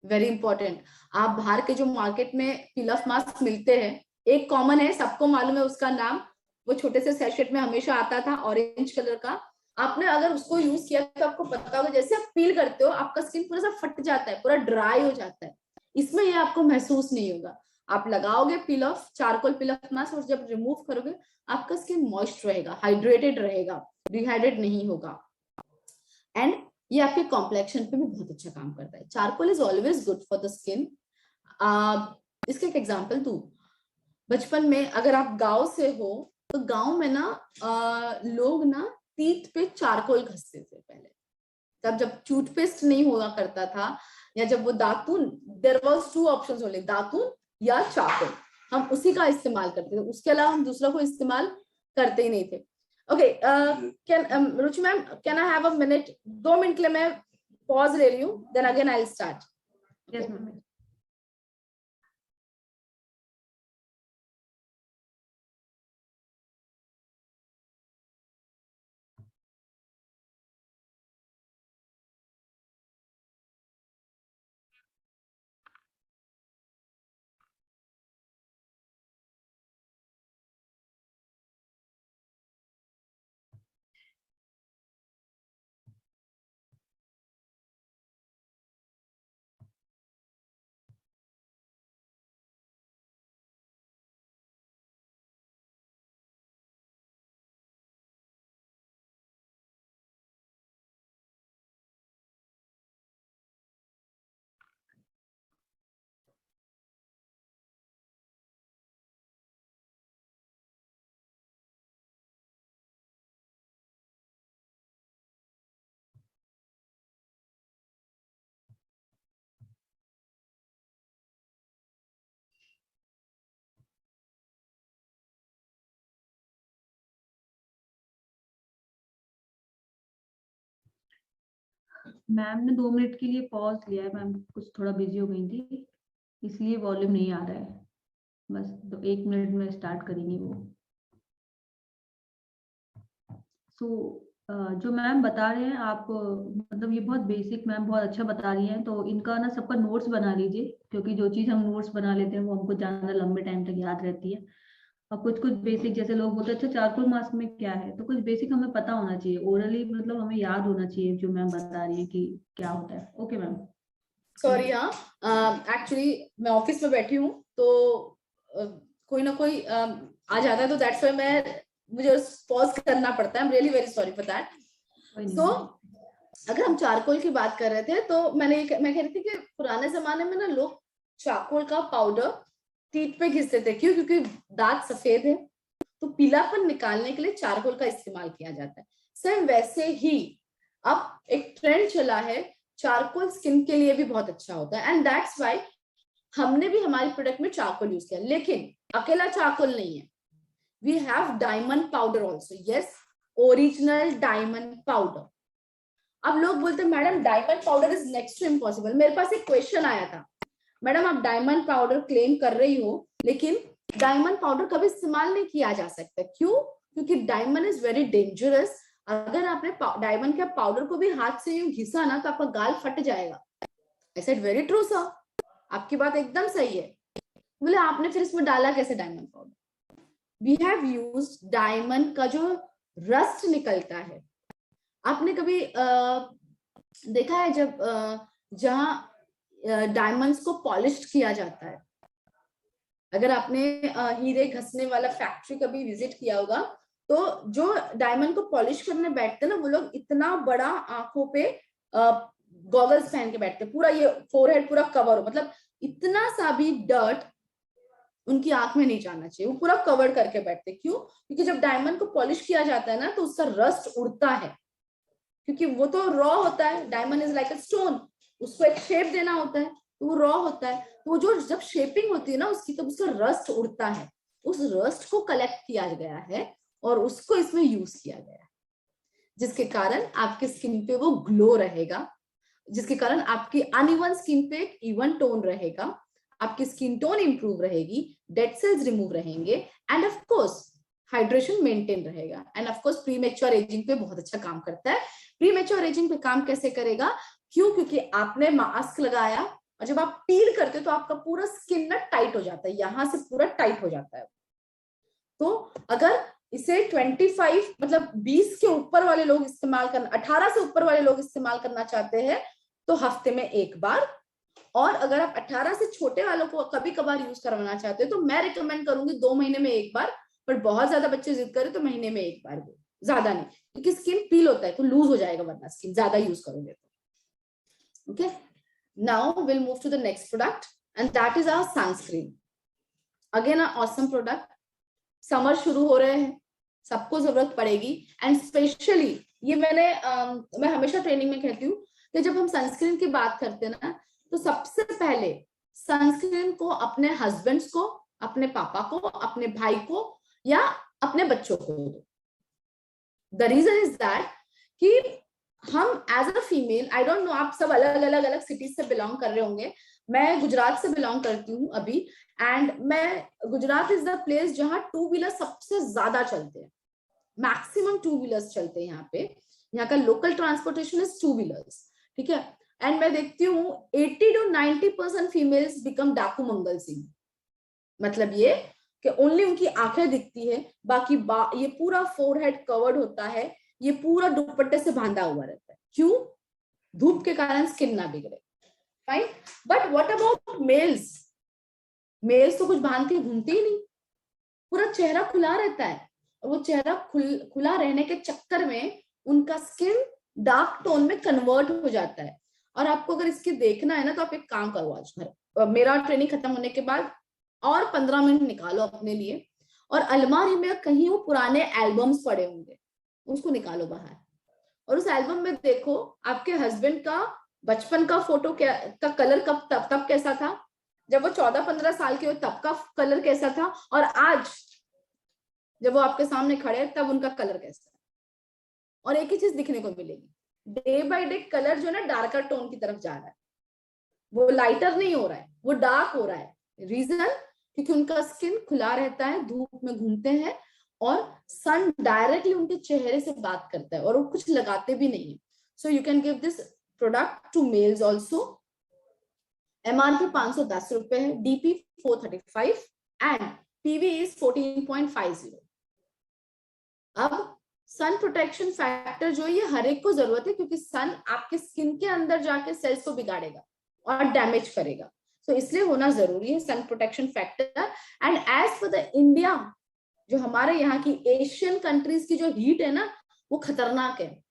Very important. आप बाहर के जो मार्केट में पील ऑफ मास्क मिलते हैं, एक कॉमन है, सबको मालूम है उसका नाम, वो छोटे से सैशेट में हमेशा आता था, ऑरेंज कलर का। आपने अगर उसको यूज किया तो आपको पता होगा, जैसे आप पील करते हो आपका स्किन पूरा सा फट जाता है, पूरा ड्राई हो जाता है, इसमें ये आपको महसूस नहीं होगा। आप लगाओगे पील of, charcoal peel of mask, और जब रिमूव करोगे आपका स्किन मॉइस्ट रहेगा, हाइड्रेटेड रहेगा, डिहाइड्रेट नहीं होगा, एंड ये आपके कॉम्प्लेक्शन पे भी बहुत अच्छा काम करता है। Charcoal is always good for the skin. इसका एक एग्जांपल दूं, बचपन में अगर आप गांव से हो तो गांव में ना लोग ना टीथ पे चारकोल घसते थे पहले, तब जब टूथपेस्ट नहीं हुआ करता था, या जब वो दातुन, there was two options only, दातुन या चारकोल, हम उसी का इस्तेमाल करते थे, उसके अलावा हम दूसरा को इस्तेमाल करते ही नहीं थे। Okay, can Ruchi ma'am, can I have a minute? 2 minute के लिए मैं पॉज ले रही हूँ, then again I will start. Yes ma'am. Ma'am ने 2 मिनट के लिए पॉज लिया है, मैम कुछ थोड़ा बिजी हो गई थी इसलिए वॉल्यूम नहीं आ रहा है, बस 1 मिनट में स्टार्ट करेंगी वो। सो जो मैम बता रहे हैं आप, मतलब ये बहुत बेसिक मैम बहुत अच्छा बता रही हैं, तो इनका ना सबका नोट्स बना लीजिए, क्योंकि जो चीज़ हम नोट्स बना लेते हैं वो हमको ज़्यादा लंबे टाइम तक याद रहती है। और कुछ कुछ बेसिक, जैसे लोग बोलते हैं अच्छा चारकोल मास्क में क्या है, तो कुछ बेसिक हमें पता होना चाहिए, ओरली मतलब हमें याद होना चाहिए जो मैम बता रही है कि क्या होता है। Okay ma'am. सॉरी, हाँ, एक्चुअली मैं ऑफिस में बैठी हूँ तो कोई ना कोई आ जाता है, तो दैट्स व्हाई मुझे पॉज करना पड़ता है। I am really very sorry for that. So अगर हम चारकोल की बात कर रहे थे तो मैं कह रही थी कि पुराने जमाने में ना लोग चारकोल का पाउडर टीथ पे घिसते थे। क्यों? क्योंकि दांत सफेद है, तो पीलापन निकालने के लिए चारकोल का इस्तेमाल किया जाता है। सेम वैसे ही अब एक ट्रेंड चला है, चारकोल स्किन के लिए भी बहुत अच्छा होता है, एंड दैट्स व्हाई हमने भी हमारे प्रोडक्ट में चारकोल यूज किया। लेकिन अकेला चारकोल नहीं है, we have diamond powder also. Yes, original diamond powder. अब लोग बोलते हैं madam diamond powder is next to impossible. मेरे पास एक क्वेश्चन आया था, मैडम आप डायमंड पाउडर क्लेम कर रही हो, लेकिन डायमंड पाउडर कभी इस्तेमाल नहीं किया जा सकता। क्यों? क्योंकि डायमंड इज वेरी डेंजरस। अगर आपने डायमंड के पाउडर को भी हाथ से यूं घिसा ना तो आपका गाल फट जाएगा। I said very true sir, आपकी बात एकदम सही है। बोले आपने फिर इसमें डाला कैसे diamond powder? We have used diamond का जो रस्ट निकलता है। आपने कभी देखा है जब जहां डायमंड्स को पॉलिश किया जाता है, अगर आपने हीरे घसने वाला फैक्ट्री कभी विजिट किया होगा, तो जो डायमंड को पॉलिश करने बैठते हैं ना, वो लोग इतना बड़ा आंखों पे गॉगल्स पहन के बैठते हैं, पूरा ये फोरहेड पूरा कवर हो, मतलब इतना सा भी डर्ट उनकी आंख में नहीं जाना चाहिए, वो पूरा कवर करके बैठते। क्यों? क्योंकि जब डायमंड को पॉलिश किया जाता है ना तो उसका रस्ट उड़ता है, क्योंकि वो तो रॉ होता है। Diamond is like a stone, उसको एक शेप देना होता है, तो वो रॉ होता है। तो वो जो जब शेपिंग होती है ना उसकी, तब उसका रस्ट उड़ता है। उस रस्ट को कलेक्ट किया गया है और उसको इसमें यूज किया गया है, जिसके कारण आपके स्किन पे वो ग्लो रहेगा, जिसके कारण आपकी अनइवन स्किन पे एक इवन टोन रहेगा, आपकी स्किन टोन इंप्रूव रहेगी, डेड सेल्स रिमूव रहेंगे, and of course hydration maintain रहेगा, and of course premature ageing पे बहुत अच्छा काम करता है। प्रीमेच्योर एजिंग पे काम कैसे करेगा? क्यों? क्योंकि आपने मास्क लगाया और जब आप पील करते हो तो आपका पूरा स्किन ना टाइट हो जाता है, यहां से पूरा टाइट हो जाता है। तो अगर इसे 25 मतलब 20 के ऊपर वाले लोग इस्तेमाल करना, 18 से ऊपर वाले लोग इस्तेमाल करना चाहते हैं तो हफ्ते में एक बार, और अगर आप 18 से छोटे वालों को कभी कभार यूज करवाना चाहते हो तो मैं रिकमेंड करूंगी 2 महीने में एक बार। पर बहुत ज्यादा बच्चे जिद करें तो महीने में एक बार, ज्यादा नहीं, क्योंकि स्किन पील होता है तो लूज हो जाएगा वरना स्किन ज्यादा यूज करोगे तो। Okay, now will move to the next product and that is our sunscreen. Again awesome product. Summer शुरू हो रहे हैं, सबको जरूरत पड़ेगी, एंड स्पेशली ये मैं हमेशा ट्रेनिंग में कहती हूँ कि जब हम सनस्क्रीन की बात करते हैं ना, तो सबसे पहले सनस्क्रीन को अपने हस्बैंड्स को, अपने पापा को, अपने भाई को या अपने बच्चों को दो। द रीजन इज दैट कि हम as a female, I don't know आप सब अलग अलग सिटीज से बिलोंग कर रहे होंगे, मैं गुजरात से बिलोंग करती हूँ अभी, एंड मैं गुजरात इज द प्लेस जहां टू व्हीलर सबसे ज्यादा चलते हैं, मैक्सिमम टू व्हीलर्स चलते हैं यहाँ पे। यहाँ का local transportation is two wheelers, ठीक है। एंड मैं देखती हूँ 80 to 90% फीमेल्स बिकम डाकू मंगल सिंह। मतलब ये कि ओनली उनकी आंखें दिखती है, बाकी ये पूरा फोरहेड कवर्ड होता है, ये पूरा दुपट्टे से बांधा हुआ रहता है। क्यों? धूप के कारण स्किन ना बिगड़े। Fine, but what about males? Males तो कुछ बांध के घूमते ही नहीं, पूरा चेहरा खुला रहता है, और वो चेहरा खुला रहने के चक्कर में उनका स्किन डार्क टोन में कन्वर्ट हो जाता है। और आपको अगर इसके देखना है ना तो आप एक काम करो, आज घर मेरा ट्रेनिंग खत्म होने के बाद और 15 मिनट निकालो अपने लिए, और अलमारी में कहीं वो पुराने एल्बम्स पड़े होंगे, उसको निकालो बाहर, और उस एल्बम में देखो आपके हस्बैंड का बचपन का फोटो का कलर तब कैसा था, जब वो 14-15 साल के हो तब का कलर कैसा था, और आज जब वो आपके सामने खड़े तब उनका कलर कैसा है। और एक ही चीज दिखने को मिलेगी, डे बाय डे कलर जो है ना डार्कर टोन की तरफ जा रहा है, वो लाइटर नहीं हो रहा है, वो डार्क हो रहा है। रीजन, क्योंकि उनका स्किन खुला रहता है, धूप में घूमते हैं और सन डायरेक्टली उनके चेहरे से बात करता है और वो कुछ लगाते भी नहीं है। So you can give this product to males also. MRP 510 रुपए है, DP 435 एंड PV इज 14.50। अब सन प्रोटेक्शन फैक्टर जो ये हर एक को जरूरत है, क्योंकि सन आपके स्किन के अंदर जाके सेल्स को बिगाड़ेगा और डैमेज करेगा, तो इसलिए होना जरूरी है sun protection factor. And as for the India, जो हमारे यहाँ की एशियन कंट्रीज की जो हीट है ना, वो खतरनाक है,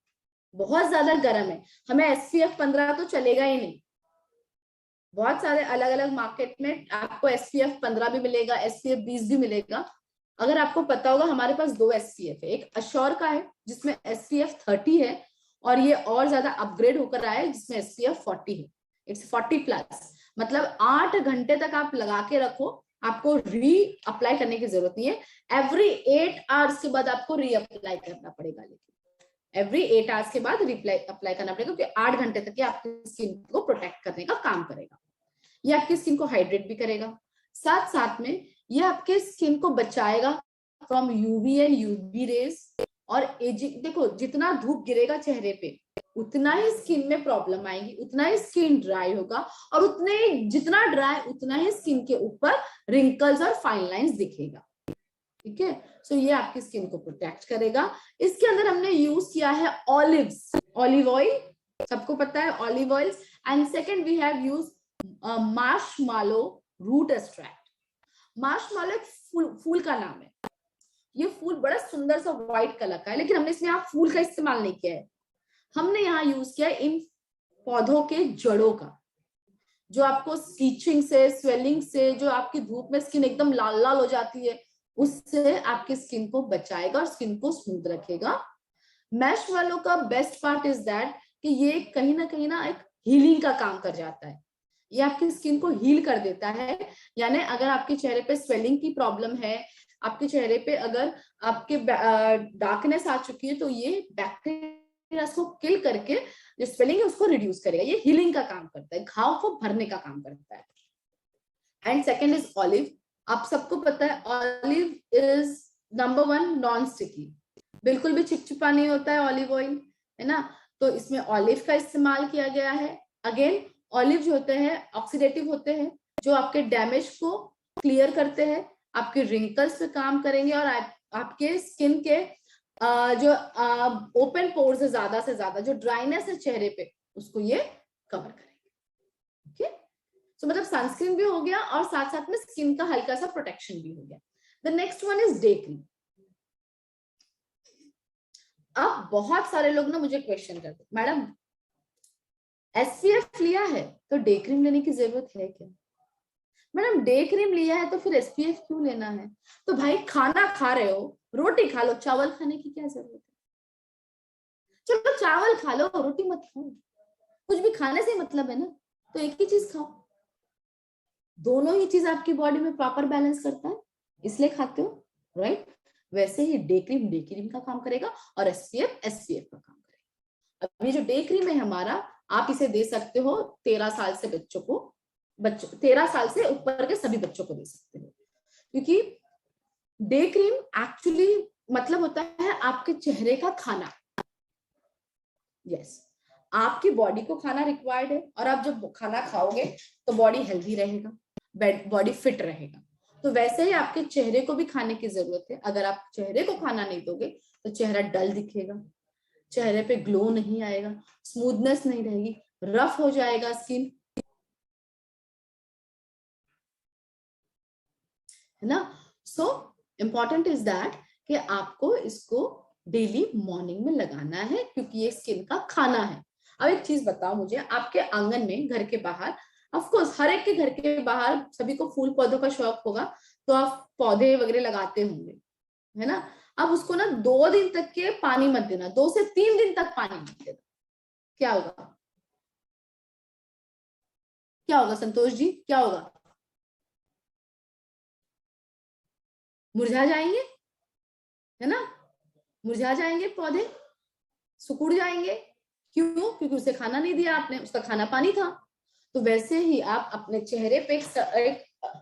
बहुत ज्यादा गर्म है। हमें SPF 15 तो चलेगा ही नहीं। बहुत सारे अलग अलग मार्केट में आपको SPF 15 भी मिलेगा, SPF 20 भी मिलेगा। अगर आपको पता होगा, हमारे पास 2 SPF है, एक अश्योर का है जिसमें SPF 30 है, और ये और ज्यादा अपग्रेड होकर आया है जिसमें SPF 40 है। इट्स 40+, मतलब 8 घंटे तक आप लगा के रखो, आपको री अप्लाई करने की जरूरत नहीं है। एवरी 8 आवर्स के बाद आपको री अप्लाई करना पड़ेगा, लेकिन एवरी 8 आवर्स के बाद अप्लाई करना पड़ेगा, क्योंकि 8 घंटे तक ये आपकी स्किन को प्रोटेक्ट करने का काम करेगा। ये आपकी स्किन को हाइड्रेट भी करेगा, साथ साथ में ये आपके स्किन को बचाएगा from UV and UV rays और एजिंग। देखो, जितना धूप गिरेगा चेहरे पे उतना ही स्किन में प्रॉब्लम आएगी, उतना ही स्किन ड्राई होगा, और उतने जितना ड्राई उतना ही स्किन के ऊपर रिंकल्स और फाइन लाइंस दिखेगा। ठीक है, सो ये आपकी स्किन को प्रोटेक्ट करेगा। इसके अंदर हमने यूज किया है ऑलिव ऑयल, सबको पता है olive oil. And second we have use marshmallow root extract. Marshmallow एक फूल का नाम है। ये फूल बड़ा सुंदर सा व्हाइट कलर का है, लेकिन हमने इसमें यहाँ फूल का इस्तेमाल नहीं किया है। हमने यहाँ यूज किया है इन पौधों के जड़ों का, जो आपको स्टीचिंग से, स्वेलिंग से, जो आपकी धूप में स्किन एकदम लाल लाल हो जाती है, उससे आपकी स्किन को बचाएगा और स्किन को स्मूथ रखेगा। मैर्शमैलो का बेस्ट पार्ट इज दैट कि ये कहीं ना एक हीलिंग का काम कर जाता है। ये आपकी स्किन को हील कर देता है। यानी अगर आपके चेहरे पे स्वेलिंग की प्रॉब्लम है, आपके चेहरे पे अगर आपके डार्कनेस आ चुकी है, तो ये बैक्टीरिया को किल करके जो स्वेलिंग है उसको रिड्यूस करेगा। ये हीलिंग का काम करता है, घाव को भरने का काम करता है। And second is olive. आप सबको पता है olive is number 1 non sticky, बिल्कुल भी चिपचिपा नहीं होता है ऑलिव ऑयल, है ना। तो इसमें ऑलिव का इस्तेमाल किया गया है। अगेन ऑलिव जो होते हैं ऑक्सीडेटिव होते हैं, जो आपके डैमेज को क्लियर करते हैं, आपके रिंकल्स पे काम करेंगे, और आपके स्किन के जो ओपन पोर्स है ज्यादा से ज्यादा, जो ड्राइनेस है चेहरे पे, उसको ये कवर करेंगे। ओके, सो मतलब सनस्क्रीन भी हो गया और साथ साथ में स्किन का हल्का सा प्रोटेक्शन भी हो गया। The next one is day cream. अब बहुत सारे लोग ना मुझे क्वेश्चन करते, मैडम SPF लिया है तो डे क्रीम लेने की जरूरत है क्या? मैडम डे क्रीम लिया है तो फिर SPF क्यों लेना है? तो भाई खाना खा रहे हो, रोटी खा लो, चावल खाने की क्या जरूरत है? चलो चावल खा लो, रोटी मत खाओ, कुछ भी खाने से मतलब है ना, तो एक ही चीज खाओ। दोनों ही चीज आपकी बॉडी में प्रॉपर बैलेंस करता है, इसलिए खाते हो, राइट। वैसे ही डे क्रीम का काम करेगा और SPF का काम करेगा। अब ये जो डे क्रीम है हमारा, आप इसे दे सकते हो 13 साल से बच्चों को, 13 साल से ऊपर के सभी बच्चों को दे सकते हो, क्योंकि डे क्रीम एक्चुअली मतलब होता है आपके चेहरे का खाना। यस, आपकी बॉडी को खाना रिक्वायर्ड है, और आप जब खाना खाओगे तो बॉडी हेल्दी रहेगा, बॉडी फिट रहेगा। तो वैसे ही आपके चेहरे को भी खाने की जरूरत है। अगर आप चेहरे को खाना नहीं दोगे तो चेहरा डल दिखेगा, चेहरे पे ग्लो नहीं आएगा, स्मूथनेस नहीं रहेगी, रफ हो जाएगा स्किन, है ना। सो इम्पॉर्टेंट इज दैट कि आपको इसको डेली मॉर्निंग में लगाना है, क्योंकि ये स्किन का खाना है। अब एक चीज बताओ मुझे, आपके आंगन में, घर के बाहर, ऑफ कोर्स हर एक के घर के बाहर सभी को फूल पौधों का शौक होगा, तो आप पौधे वगैरह लगाते होंगे, है ना। अब उसको ना 2 दिन तक के पानी मत देना, 2 से 3 दिन तक पानी मत देना। क्या होगा? क्या होगा संतोष जी, क्या होगा? मुरझा जाएंगे, है ना, मुरझा जाएंगे पौधे, सिकुड़ जाएंगे। क्यों? क्योंकि उसे खाना नहीं दिया आपने, उसका खाना पानी था। तो वैसे ही आप अपने चेहरे पे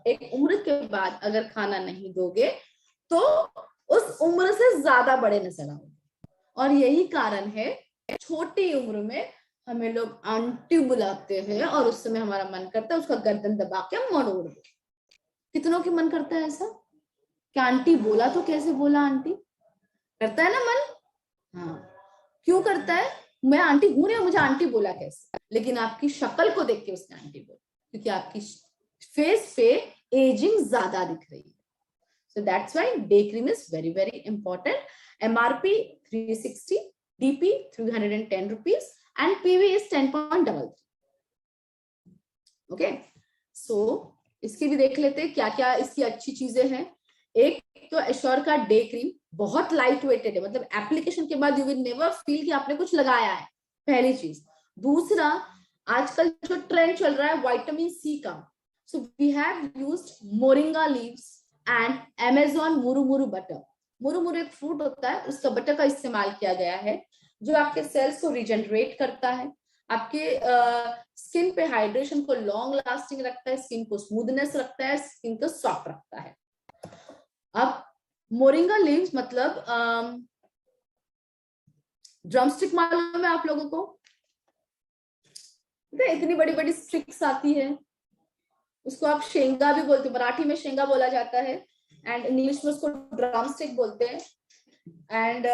एक उम्र के बाद अगर खाना नहीं दोगे तो उस उम्र से ज्यादा बड़े नजर आओगे। और यही कारण है छोटी उम्र में हमें लोग आंटी बुलाते हैं और उस समय हमारा मन करता है उसका गर्दन दबा के मरोड़ दो। कितनों के मन करता है ऐसा कि आंटी बोला तो कैसे बोला आंटी? करता है ना मन? हाँ, क्यों करता है? मैं आंटी हूं ना, मुझे आंटी बोला कैसे? लेकिन आपकी शक्ल को देख के उसने आंटी बोला, क्योंकि आपकी फेस पे एजिंग ज्यादा दिख रही है। So that's why day cream is very, very important. MRP 360, DP 310 rupees, and PV is 10.33. Okay. So इसकी भी देख लेते हैं क्या क्या इसकी अच्छी चीजें हैं। एक तो एश्योर का डे क्रीम बहुत लाइट वेटेड है, मतलब एप्लीकेशन के बाद यू विल नेवर फील कि आपने कुछ लगाया है, पहली चीज। दूसरा, आजकल जो ट्रेंड चल रहा है विटामिन सी का, so we have used moringa leaves and Amazon murumuru butter. Murumuru एक फ्रूट होता है, उसका बटर का इस्तेमाल किया गया है, जो आपके सेल्स को रिजेनरेट करता है, आपके स्किन पे हाइड्रेशन को लॉन्ग लास्टिंग रखता है, स्किन को स्मूथनेस रखता है, स्किन को सॉफ्ट रखता है। अब मोरिंगा लीव्स मतलब ड्रमस्टिक मालूम है आप लोगों को? इतनी बड़ी बड़ी स्टिक्स आती है, उसको आप शेंगा भी बोलते हैं, मराठी में शेंगा बोला जाता है एंड इंग्लिश में उसको ड्रमस्टिक बोलते हैं एंड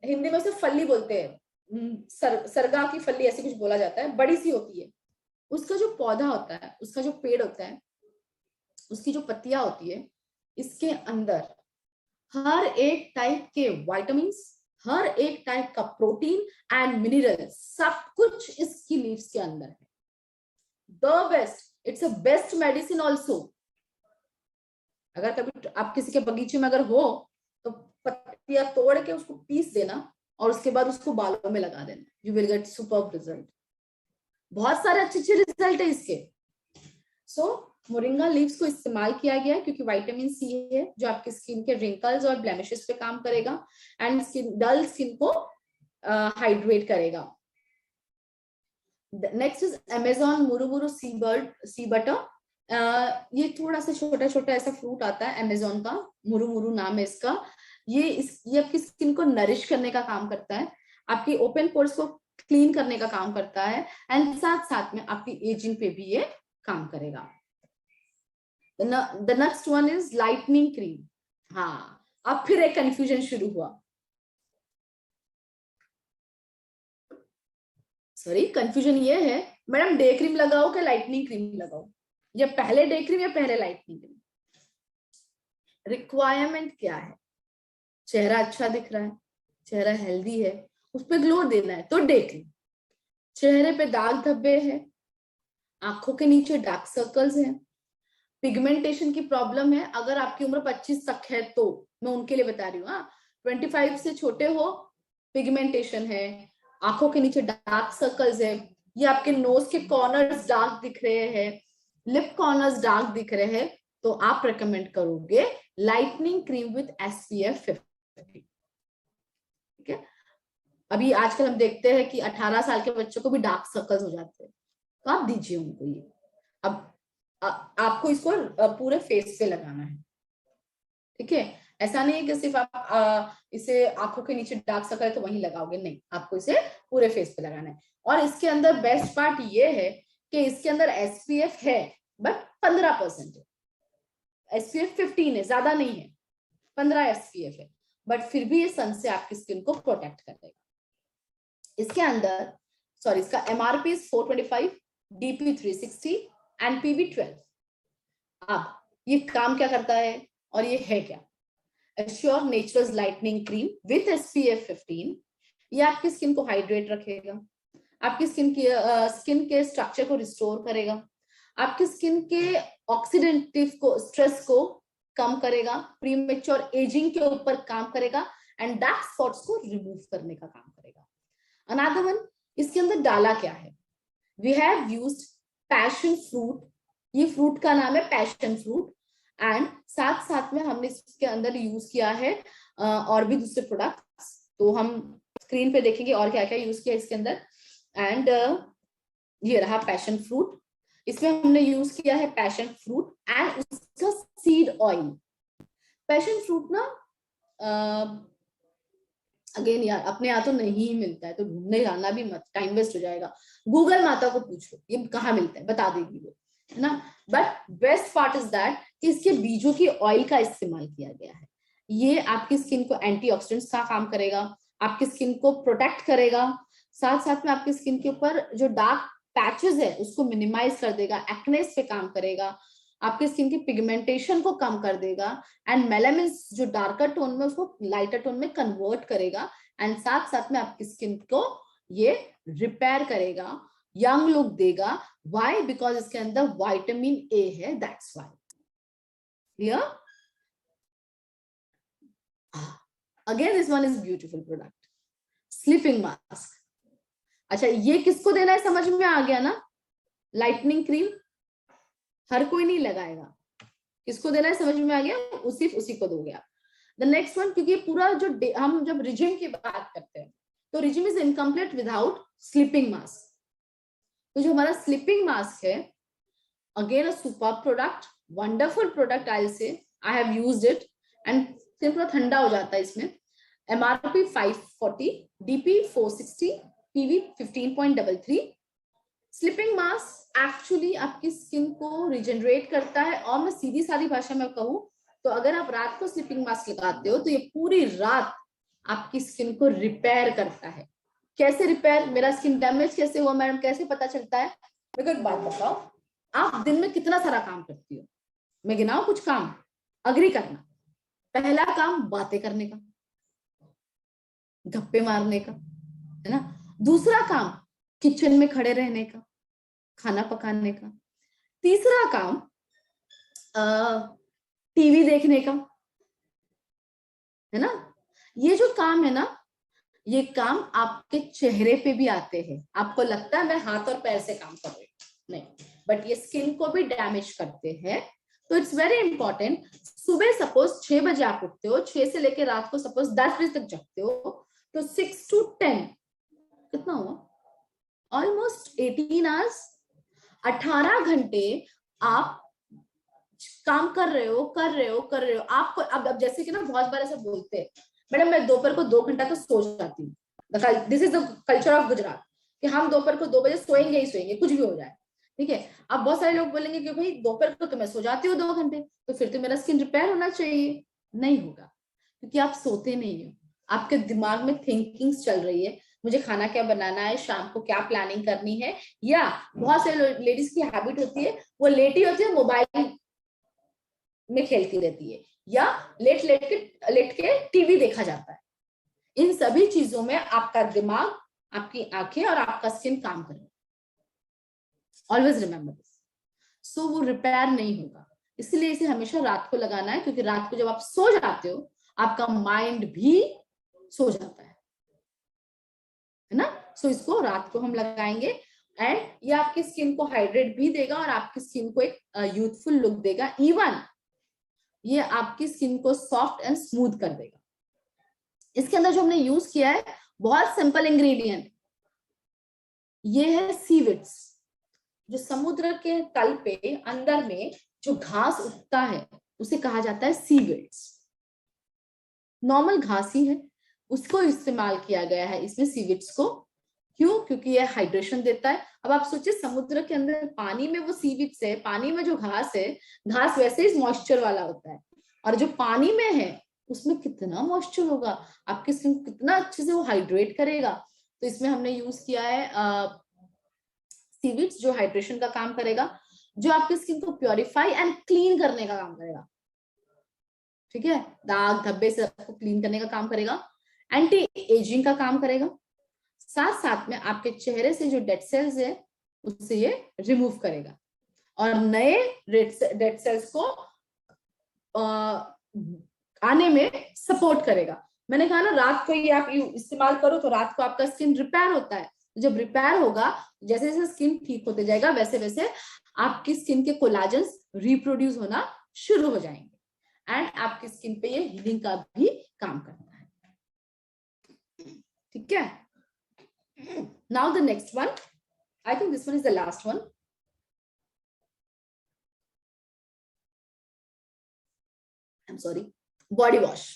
हिंदी में उसे फल्ली बोलते हैं, सरगा की फल्ली ऐसे कुछ बोला जाता है, बड़ी सी होती है। उसका जो पौधा होता है, उसका जो पेड़ होता है, उसकी जो पत्तियां होती है, इसके अंदर हर एक टाइप के विटामिन्स, हर एक टाइप का प्रोटीन एंड मिनरल, सब कुछ इसकी लीव्स के अंदर है। The best, it's a best medicine also. अगर कभी आप किसी के बगीचे में अगर हो तो पत्तियां तोड़ के उसको पीस देना और उसके बाद उसको बालों में लगा देना, you will gate superb result. बहुत सारे अच्छे अच्छे रिजल्ट है इसके। सो मोरिंगा लीव्स को इस्तेमाल किया गया है क्योंकि विटामिन सी है जो आपकी स्किन के रिंकल्स और ब्लेमिशेस पे काम करेगा एंड डल स्किन को हाइड्रेट करेगा। Next is Amazon murumuru sea butter. ये थोड़ा सा छोटा छोटा ऐसा फ्रूट आता है अमेज़न का, मुरुमुरु नाम है इसका। ये आपकी स्किन को नरिश करने का काम करता है, आपकी ओपन पोर्स को क्लीन करने का काम करता है एंड साथ साथ में आपकी एजिंग पे भी ये काम करेगा। The next one is lightening cream. हाँ, अब फिर एक कंफ्यूजन शुरू हुआ। सॉरी, कंफ्यूजन ये है मैडम डे क्रीम लगाओ कि लाइटनिंग क्रीम लगाओ, या पहले डे क्रीम या पहले लाइटनिंग क्रीम? रिक्वायरमेंट क्या है? चेहरा अच्छा दिख रहा है, चेहरा हेल्दी है, उस पर ग्लो देना है तो डे क्रीम। चेहरे पे दाग धब्बे है, आंखों के नीचे डार्क सर्कल्स हैं, पिगमेंटेशन की प्रॉब्लम है, अगर आपकी उम्र 25 तक है तो मैं उनके लिए बता रही हूँ। 25 से छोटे हो, पिगमेंटेशन है, आंखों के नीचे डार्क सर्कल्स है, ये आपके नोज के कॉर्नर्स डार्क दिख रहे हैं, लिप कॉर्नर्स डार्क दिख रहे हैं, तो आप रेकमेंड करोगे लाइटनिंग क्रीम विद SPF 50। ठीक है, अभी आजकल हम देखते हैं कि 18 साल के बच्चों को भी डार्क सर्कल्स हो जाते हैं, तो आप दीजिए उनको ये। अब आपको इसको पूरे फेस पे लगाना है। ठीक है, ऐसा नहीं है कि सिर्फ आप इसे आंखों के नीचे डार्क सर्कल है तो वहीं लगाओगे, नहीं, आपको इसे पूरे फेस पे लगाना है। और इसके अंदर बेस्ट पार्ट ये है कि इसके अंदर SPF है बट 15% है, SPF 15 है, ज्यादा नहीं है, 15 SPF है, बट फिर भी ये सन से आपकी स्किन को प्रोटेक्ट करेगा। इसके अंदर सॉरी, इसका MRP 425, DP 360 एंड PV 12। अब ये काम क्या करता है और ये है क्या? Assure naturals lightning cream with SPF 15। ये आपकी स्किन को हाइड्रेट रखेगा, आपकी स्किन के स्ट्रक्चर को रिस्टोर करेगा, आपकी स्किन के ऑक्सीडेटिव को स्ट्रेस को कम करेगा, प्रीमेच्योर एजिंग के ऊपर काम करेगा एंड डार्क स्पॉट्स को रिमूव करने का काम करेगा। अनदर वन, इसके अंदर डाला क्या है? We have used passion fruit, ये फ्रूट का नाम है पैशन फ्रूट, एंड साथ साथ में हमने इसके अंदर यूज किया है और भी दूसरे प्रोडक्ट्स, तो हम स्क्रीन पे देखेंगे और क्या क्या यूज किया इसके अंदर। एंड ये रहा पैशन फ्रूट, इसमें हमने यूज किया है पैशन फ्रूट एंड उसका सीड ऑयल। पैशन फ्रूट ना अगेन यार अपने यहाँ तो नहीं मिलता है, तो ढूंढने जाना भी मत, टाइम वेस्ट हो जाएगा। गूगल माता को पूछो ये कहाँ मिलता है, बता देगी वो, है ना। But best part is that कि इसके बीजों की ऑयल का इस्तेमाल किया गया है। ये आपकी स्किन को एंटीऑक्सीडेंट्स का काम करेगा, आपकी स्किन को प्रोटेक्ट करेगा, साथ साथ में आपकी स्किन के ऊपर जो डार्क पैचेस है उसको मिनिमाइज कर देगा, एक्नेस पे काम करेगा, आपके स्किन की पिगमेंटेशन को कम कर देगा, एंड मेलानिन जो डार्कर टोन में उसको लाइटर टोन में कन्वर्ट करेगा, एंड साथ साथ में आपकी स्किन को ये रिपेयर करेगा, यंग लुक देगा। व्हाई? बिकॉज इसके अंदर विटामिन ए है, that's why. Clear? Again this one is beautiful product, sleeping mask. अच्छा ये किसको देना है समझ में आ गया ना, लाइटनिंग क्रीम हर कोई नहीं लगाएगा, किसको देना है समझ में आ गया, उसी को दोगे आप। द नेक्स्ट वन, क्योंकि पूरा जो हम जब रिजिम की बात करते हैं तो regime is incomplete without sleeping mask. तो जो हमारा स्लीपिंग मास्क है, again a super product, wonderful product, I say I have used it and पूरा ठंडा हो जाता है इसमें। MRP 540, DP 460, PV 15.33। Sleeping mask actually आपकी स्किन को रिजेनरेट करता है, और मैं सीधी सादी भाषा में कहूँ तो अगर आप रात को स्लीपिंग मास्क लगाते हो तो ये पूरी रात आपकी स्किन को रिपेयर करता है। कैसे रिपेयर? मेरा स्किन डैमेज कैसे हुआ मैडम, कैसे पता चलता है? मेरे को एक बात बताओ, आप दिन में कितना सारा काम करती हो? मैं गिनाऊं कुछ काम? अग्री करना। पहला काम बातें करने का, गप्पे मारने का, है ना। दूसरा काम किचन में खड़े रहने का, खाना पकाने का। तीसरा काम टीवी देखने का, है ना। ये जो काम है ना, ये काम आपके चेहरे पे भी आते हैं। आपको लगता है मैं हाथ और पैर से काम कर रही हूँ, नहीं, बट ये स्किन को भी डैमेज करते हैं। तो इट्स वेरी इंपॉर्टेंट। सुबह सपोज 6 बजे आप उठते हो, 6 से लेकर रात को सपोज 10 बजे तक जगते हो, तो 6 to 10 कितना हुआ? ऑलमोस्ट 18 आवर्स, 18 घंटे आप काम कर रहे हो। आपको अब जैसे कि ना बहुत बार ऐसा बोलते हैं, मैडम मैं दोपहर को 2 घंटा तो सो जाती हूँ। This is the culture of Gujarat कि हम दोपहर को 2 बजे सोएंगे ही सोएंगे, कुछ भी हो जाए, ठीक है। अब बहुत सारे लोग बोलेंगे कि भाई दोपहर को तो मैं सो जाती हूँ 2 घंटे, तो फिर तो मेरा स्किन रिपेयर होना चाहिए। नहीं होगा, क्योंकि आप सोते नहीं हो। आपके दिमाग में थिंकिंग्स चल रही है, मुझे खाना क्या बनाना है, शाम को क्या प्लानिंग करनी है, या बहुत सारे लेडीज की हैबिट होती है वो लेटी होती है मोबाइल में खेलती रहती है, या लेट के टीवी देखा जाता है। इन सभी चीजों में आपका दिमाग, आपकी आंखें और आपका स्किन काम करेगा। Always remember this. सो वो रिपेयर नहीं होगा, इसलिए इसे हमेशा रात को लगाना है, क्योंकि रात को जब आप सो जाते हो आपका माइंड भी सो जाता है ना। सो इसको रात को हम लगाएंगे, एंड ये आपकी स्किन को हाइड्रेट भी देगा और आपकी स्किन को एक यूथफुल लुक देगा। इवन ये आपकी स्किन को सॉफ्ट एंड स्मूथ कर देगा। इसके अंदर जो हमने यूज किया है बहुत सिंपल इंग्रेडिएंट, ये है सीविड्स। जो समुद्र के तल पे अंदर में जो घास उगता है उसे कहा जाता है सीविड्स। नॉर्मल घास ही है, उसको इस्तेमाल किया गया है इसमें सीविड्स को। क्यों? क्योंकि ये हाइड्रेशन देता है। अब आप सोचिए समुद्र के अंदर पानी में वो सीविड्स है, पानी में जो घास है, घास वैसे ही मॉइस्चर वाला होता है, और जो पानी में है उसमें कितना मॉइस्चर होगा, आपकी स्किन को कितना अच्छे से वो हाइड्रेट करेगा। तो इसमें हमने यूज किया है सीविड्स, जो हाइड्रेशन का काम करेगा, जो आपकी स्किन को प्योरीफाई एंड क्लीन करने का काम करेगा, ठीक है। दाग धब्बे से आपको क्लीन करने का काम करेगा, एंटी एजिंग का काम करेगा, साथ साथ में आपके चेहरे से जो डेड सेल्स है उससे ये रिमूव करेगा, और नए डेड सेल्स को आने में सपोर्ट करेगा। मैंने कहा ना रात को ये आप इस्तेमाल करो तो रात को आपका स्किन रिपेयर होता है। जब रिपेयर होगा, जैसे जैसे स्किन ठीक होते जाएगा वैसे वैसे आपकी स्किन के कोलाजन्स रिप्रोड्यूस होना शुरू हो जाएंगे, एंड आपकी स्किन पे ये हीलिंग का भी काम करता है, ठीक है। Now the next one, I think this one is the last one. I'm sorry, body wash.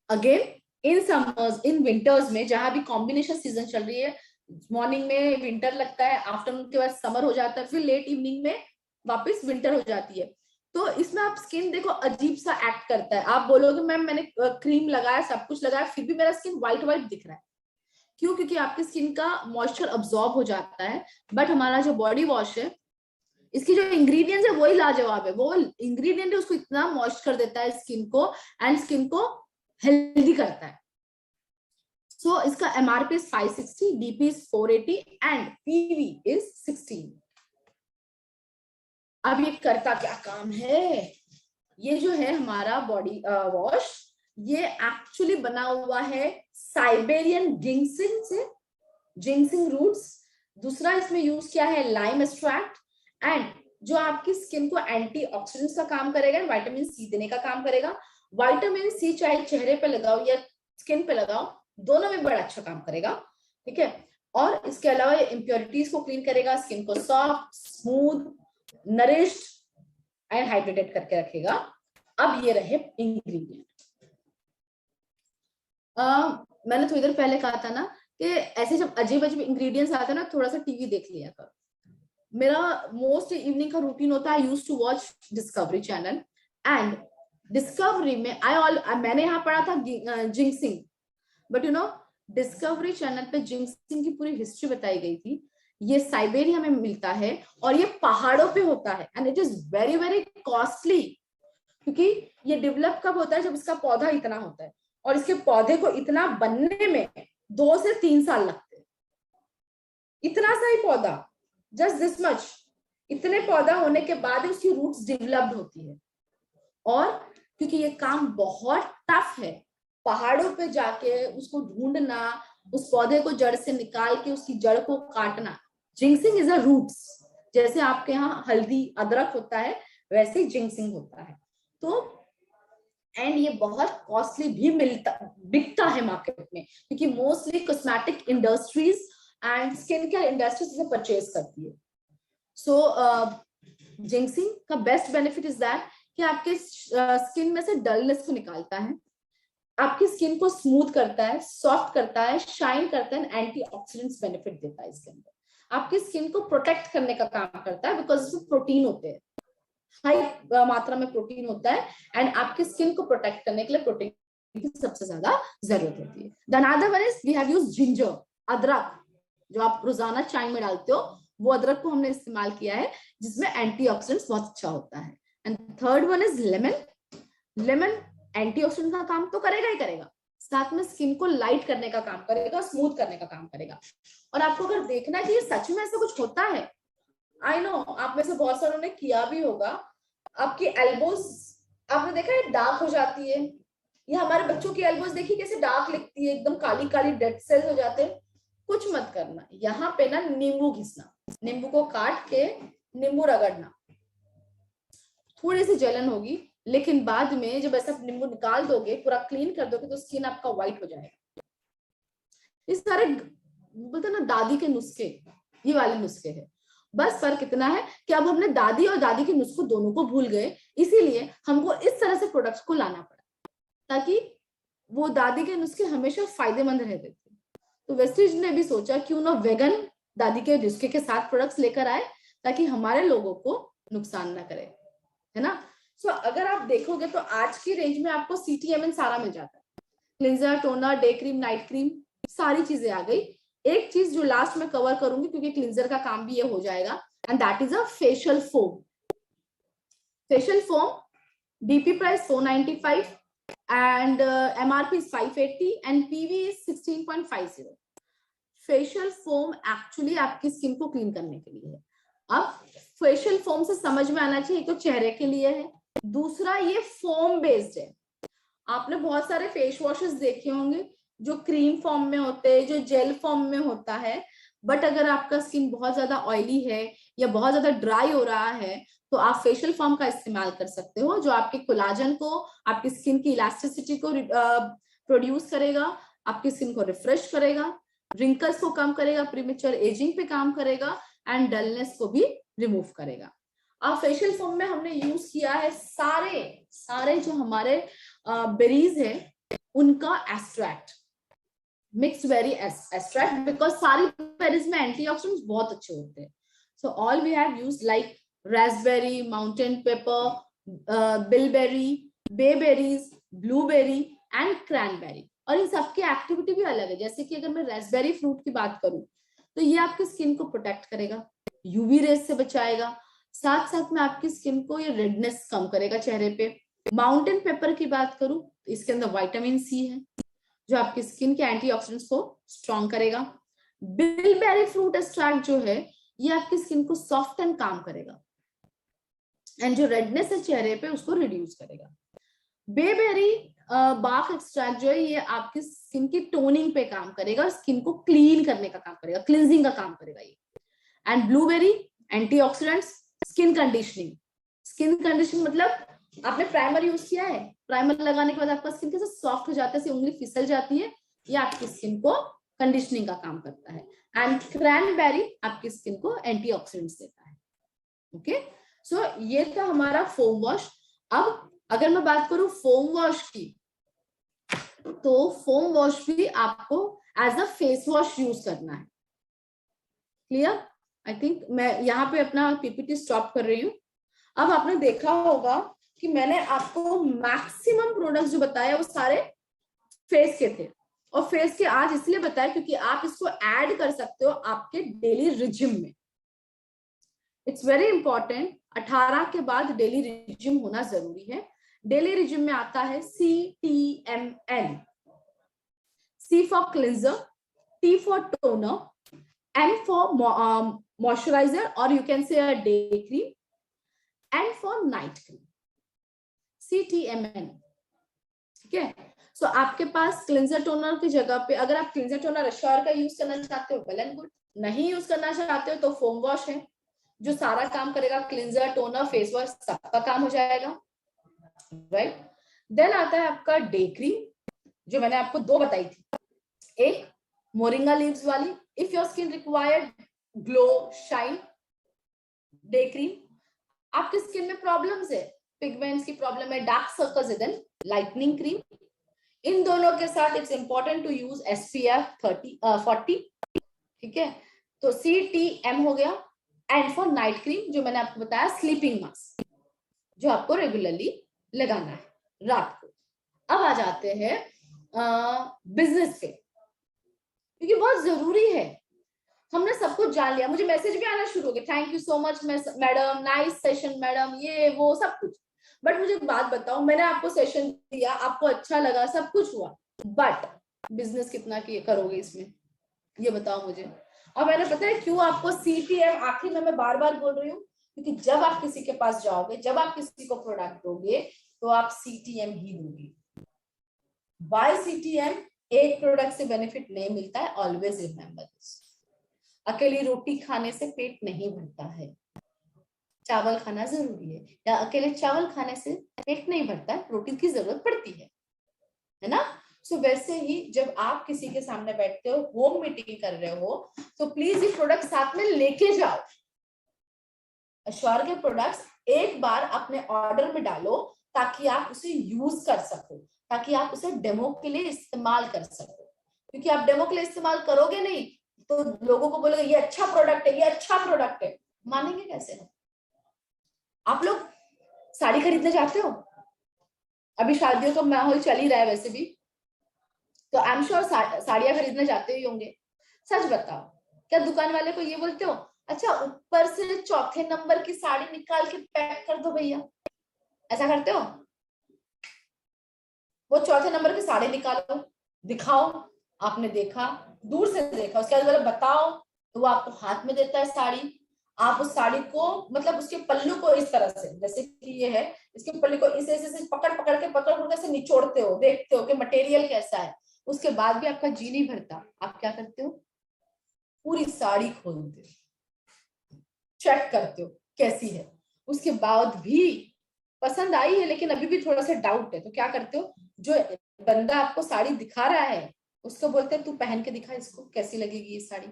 Again, in summers, in winters में जहां भी कॉम्बिनेशन सीजन चल रही है, मॉर्निंग में विंटर लगता है, आफ्टरनून के बाद समर हो जाता है, फिर लेट इवनिंग में वापस विंटर हो जाती है, तो इसमें आप स्किन देखो अजीब सा एक्ट करता है। आप बोलोगे मैम मैंने क्रीम लगाया, सब कुछ लगाया, फिर भी मेरा स्किन व्हाइट व्हाइट दिख रहा है। क्यों? क्योंकि आपकी स्किन का मॉइस्चर अब्सॉर्ब हो जाता है। बट हमारा जो बॉडी वॉश है, इसकी जो इंग्रेडिएंट्स है वही लाजवाब है। वो इंग्रेडिएंट उसको इतना मॉइस्ट कर देता है स्किन को, एंड स्किन को हेल्दी करता है। सो इसका MRP is 560, DP is 480 and PV is 16। अब ये करता क्या काम है? ये जो है हमारा बॉडी वॉश, ये एक्चुअली बना हुआ है साइबेरियन जिंक्सिंग से, जिंक्सिंग रूट्स। दूसरा इसमें यूज किया है लाइम एक्सट्रैक्ट, एंड जो आपकी स्किन को एंटीऑक्सीडेंट्स का काम करेगा, विटामिन सी देने का काम करेगा। विटामिन सी चाहे चेहरे पे लगाओ या स्किन पे लगाओ, दोनों में बड़ा अच्छा काम करेगा, ठीक है। और इसके अलावा ये इम्प्योरिटीज को क्लीन करेगा, स्किन को soft, smooth, nourished and hydrated करके रखेगा। अब ये रहे इंग्रेडिएंट। मैंने थोड़ी देर पहले कहा था ना कि ऐसे जब अजीब अजीब इंग्रेडिएंट्स आते हैं ना, थोड़ा सा टीवी देख लिया कर। मेरा मोस्ट इवनिंग का रूटीन होता है, I used to watch Discovery Channel, and Discovery में मैंने यहाँ पढ़ा था जिंक्सिंग, but you know Discovery Channel पे जिंक्सिंग की पूरी हिस्ट्री बताई गई थी। ये साइबेरिया में मिलता है और ये पहाड़ों पे होता है, and it is very very costly, क्योंकि ये डेवलप कब होता है? जब इसका पौधा इतना होता है, और इसके पौधे को इतना बनने में 2 से 3 साल लगते हैं। इतना सा ही पौधा, जस्ट दिस मच, इतने पौधा होने के बाद उसकी रूट्स डेवलप्ड होती है। और क्योंकि ये काम बहुत टफ है, पहाड़ों पे जाके उसको ढूंढना, उस पौधे को जड़ से निकाल के उसकी जड़ को काटना, जिंक्सिंग इज अ रूट्स। जैसे आपके यहाँ हल्दी अदरक होता है, वैसे ही जिंक्सिंग होता है। तो एंड ये बहुत कॉस्टली भी बिकता है मार्केट में, क्योंकि mostly cosmetic industries and skin care industries इसे परचेज करती है। सो जिंक्सिंग का बेस्ट बेनिफिट इज दैट कि आपके स्किन में से डलनेस को निकालता है, आपकी स्किन को स्मूथ करता है, सॉफ्ट करता है, शाइन करता है, एंटीऑक्सीडेंट्स बेनिफिट देता है इसके अंदर। आपकी स्किन को प्रोटेक्ट करने का काम करता है, बिकॉज इसमें प्रोटीन होते हैं, हाई मात्रा में प्रोटीन होता है, एंड आपकी स्किन को प्रोटेक्ट करने के लिए प्रोटीन की सबसे ज्यादा जरूरत होती है। The another one is we have used ginger, अदरक, जो आप रोजाना चाय में डालते हो, वो अदरक को हमने इस्तेमाल किया है, जिसमें एंटीऑक्सीडेंट्स बहुत अच्छा होता है। And third one is lemon. Lemon antioxidant का काम तो करेगा ही करेगा, साथ में स्किन को लाइट करने का काम करेगा, स्मूथ करने का काम करेगा। और आपको अगर देखना है कि ये सच में ऐसा कुछ होता है, आई नो आप में से बहुत सारों ने किया भी होगा, आपकी एल्बोज आपने देखा है डार्क हो जाती है, या हमारे बच्चों की एल्बोज देखिए कैसे डार्क लिखती है, एकदम काली काली डेड सेल्स हो जाते हैं। कुछ मत करना, यहाँ पे ना नींबू घिसना, नींबू को काट के नींबू रगड़ना, थोड़ी सी जलन होगी, लेकिन बाद में जब ऐसा नींबू निकाल दोगे, पूरा क्लीन कर दोगे, तो स्किन आपका व्हाइट हो जाएगा। इस सारे बोलते ना दादी के नुस्खे, ये वाले नुस्खे हैं। बस फर्क इतना है कि अब हमने दादी और दादी के नुस्खे दोनों को भूल गए, इसीलिए हमको इस तरह से प्रोडक्ट्स को लाना पड़ा, ताकि वो दादी के नुस्खे हमेशा फायदेमंद रहते थे। तो वेस्टेज ने भी सोचा क्यों ना वेगन दादी के नुस्खे के साथ प्रोडक्ट्स लेकर आए, ताकि हमारे लोगों को नुकसान ना करे, है ना। सो अगर आप देखोगे तो आज की रेंज में आपको CTMN सारा मिल जाता है, cleanser, toner, day cream, night cream, सारी चीजें आ गई। एक चीज जो लास्ट में कवर करूंगी, क्योंकि क्लिंजर का काम भी ये हो जाएगा, and that is a facial foam. Facial foam DP price 495 and MRP is 580 and PV is 16.50। Facial foam actually आपकी स्किन को क्लीन करने के लिए है। अब फेशियल फोम से समझ में आना चाहिए, तो चेहरे के लिए है, दूसरा ये फोम बेस्ड है। आपने बहुत सारे फेस वॉशेस देखे होंगे जो क्रीम फॉर्म में होते हैं, जो जेल फॉर्म में होता है, बट अगर आपका स्किन बहुत ज्यादा ऑयली है या बहुत ज्यादा ड्राई हो रहा है, तो आप फेशियल फॉर्म का इस्तेमाल कर सकते हो, जो आपके कोलाजन को, आपकी स्किन की इलास्टिसिटी को प्रोड्यूस करेगा, आपकी स्किन को रिफ्रेश करेगा, रिंकल्स को कम करेगा, प्रीमेच्योर एजिंग पे काम करेगा एंड डलनेस को भी रिमूव करेगा। अब फेशियल फोम में हमने यूज किया है सारे जो हमारे बेरीज है उनका extract, mixed berry extract, because सारी बेरीज में एंटीऑक्सीडेंट्स बहुत अच्छे होते हैं। So all we have used like raspberry, mountain pepper, bilberry, bayberries, blueberry and cranberry. और इन सबकी एक्टिविटी भी अलग है। जैसे कि अगर मैं रास्पबेरी फ्रूट की बात करूं तो ये आपकी स्किन को प्रोटेक्ट करेगा, यूवी रेज से बचाएगा, साथ साथ में आपकी स्किन को ये रेडनेस कम करेगा चेहरे पे। माउंटेन पेपर की बात करूं तो इसके अंदर विटामिन सी है जो आपकी स्किन के एंटीऑक्सीडेंट्स को स्ट्रॉन्ग करेगा। बिलबेरी फ्रूट एक्सट्रैक्ट जो है ये आपकी स्किन को सॉफ्ट एंड काम करेगा एंड जो रेडनेस है चेहरे पे उसको रिड्यूस करेगा। बेबेरी बार्क एक्सट्रैक्ट जो है ये आपकी स्किन की टोनिंग पे काम करेगा और स्किन को क्लीन करने का काम करेगा, क्लींजिंग का काम करेगा ये। And blueberry antioxidants, skin conditioning. Skin conditioning मतलब आपने प्राइमर यूज किया है, प्राइमर लगाने के बाद आपका स्किन कैसे सॉफ्ट हो जाता है, उंगली फिसल जाती है, ये आपकी स्किन को कंडीशनिंग का काम करता है। एंड क्रैनबेरी आपकी स्किन को एंटीऑक्सीडेंट्स देता है। ओके, सो ये था हमारा फोम वॉश। अब अगर मैं बात करूं फोम वॉश की, तो फोम वॉश भी आपको as a face wash use करना है। क्लियर? आई थिंक मैं यहाँ पे अपना पीपीटी स्टॉप कर रही हूँ। अब आपने देखा होगा कि मैंने आपको मैक्सिमम प्रोडक्ट्स जो बताया वो सारे फेस के थे, और फेस के आज इसलिए बताया क्योंकि आप इसको ऐड कर सकते हो आपके डेली रिजिम में। इट्स वेरी इंपॉर्टेंट, 18 के बाद डेली रिजिम होना जरूरी है। डेली रिजिम में आता है CTMN, C for cleanser, T for toner, M for moisturiser और you can say a day cream, N for night cream, CTMN। ठीक है, सो आपके पास क्लिंजर टोनर की जगह पे अगर आप क्लिंजर टोनर एश्योर का यूज करना चाहते हो वेल एंड गुड, नहीं यूज करना चाहते हो तो फोम वॉश है जो सारा काम करेगा, क्लिंजर टोनर फेस वॉश सबका काम हो जाएगा, राइट। देन आता है आपका डे क्रीम जो मैंने आपको 2 बताई थी, एक मोरिंगा लीव्स वाली, if your skin required glow shine day cream, आपकी स्किन में प्रॉब्लम्स है, पिगमेंट्स की प्रॉब्लम है, डार्क सर्कल्स है, देन लाइटनिंग क्रीम। इन दोनों के साथ it's important to use SPF 40। ठीक है, तो CTM हो गया। एंड फॉर नाइट क्रीम जो मैंने आपको बताया स्लीपिंग मास्क जो आपको रेगुलरली लगाना है रात को। अब आ जाते हैं बिजनेस पे, क्योंकि बहुत जरूरी है। हमने सब कुछ जान लिया, मुझे मैसेज भी आना शुरू हो गए, thank you so much madam, nice session madam, ये वो सब कुछ। बट मुझे बात बताओ, मैंने आपको सेशन दिया, आपको अच्छा लगा, सब कुछ हुआ, बट बिजनेस कितना करोगे इसमें, ये बताओ मुझे। और मैंने पता है क्यों आपको CTM आखिर में मैं बार बार बोल रही हूँ, क्योंकि जब आप किसी के पास जाओगे, जब आप किसी को प्रोडक्ट दोगे तो आप CTM ही दोगे। बाय CTM एक प्रोडक्ट से बेनिफिट नहीं मिलता है, ऑलवेज रिमेंबर दिस। अकेली रोटी खाने से पेट नहीं भरता है, चावल खाना जरूरी है, या अकेले चावल खाने से पेट नहीं भरता है, रोटी की जरूरत पड़ती है ना। सो वैसे ही जब आप किसी के सामने बैठते हो, होम मीटिंग कर रहे हो, तो प्लीज ये प्रोडक्ट साथ में लेके जाओ। एश्योर के प्रोडक्ट्स एक बार अपने ऑर्डर में डालो ताकि आप उसे यूज कर सको, ताकि आप उसे डेमो के लिए इस्तेमाल कर सको। क्योंकि आप डेमो के लिए इस्तेमाल करोगे नहीं तो लोगों को बोलोगे ये अच्छा प्रोडक्ट है, ये अच्छा प्रोडक्ट है, मानेंगे कैसे? आप लोग साड़ी खरीदने जाते हो, अभी शादियों का माहौल चल ही रहा है वैसे भी, तो आई एम श्योर साड़ियां खरीदने जाते ही होंगे। सच बताओ, क्या दुकान वाले को ये बोलते हो अच्छा ऊपर से चौथे नंबर की साड़ी निकाल के पैक कर दो भैया, ऐसा करते हो? वो चौथे नंबर की साड़ी निकालो, दिखाओ, आपने देखा, दूर से देखा, उसके बाद बताओ, तो वो आपको हाथ में देता है साड़ी। आप उस साड़ी को मतलब उसके पल्लू को इस तरह से, जैसे कि ये है, इसके पल्लू को इसे ऐसे पकड़ से निचोड़ते हो, देखते हो कि मटेरियल कैसा है। उसके बाद भी आपका जी नहीं भरता, आप क्या करते हो, पूरी साड़ी खोलते हो, चेक करते हो कैसी है, उसके बाद भी पसंद आई है लेकिन अभी भी थोड़ा सा डाउट है, तो क्या करते हो, जो बंदा आपको साड़ी दिखा रहा है उसको बोलते हैं तू पहन के दिखा इसको कैसी लगेगी ये साड़ी,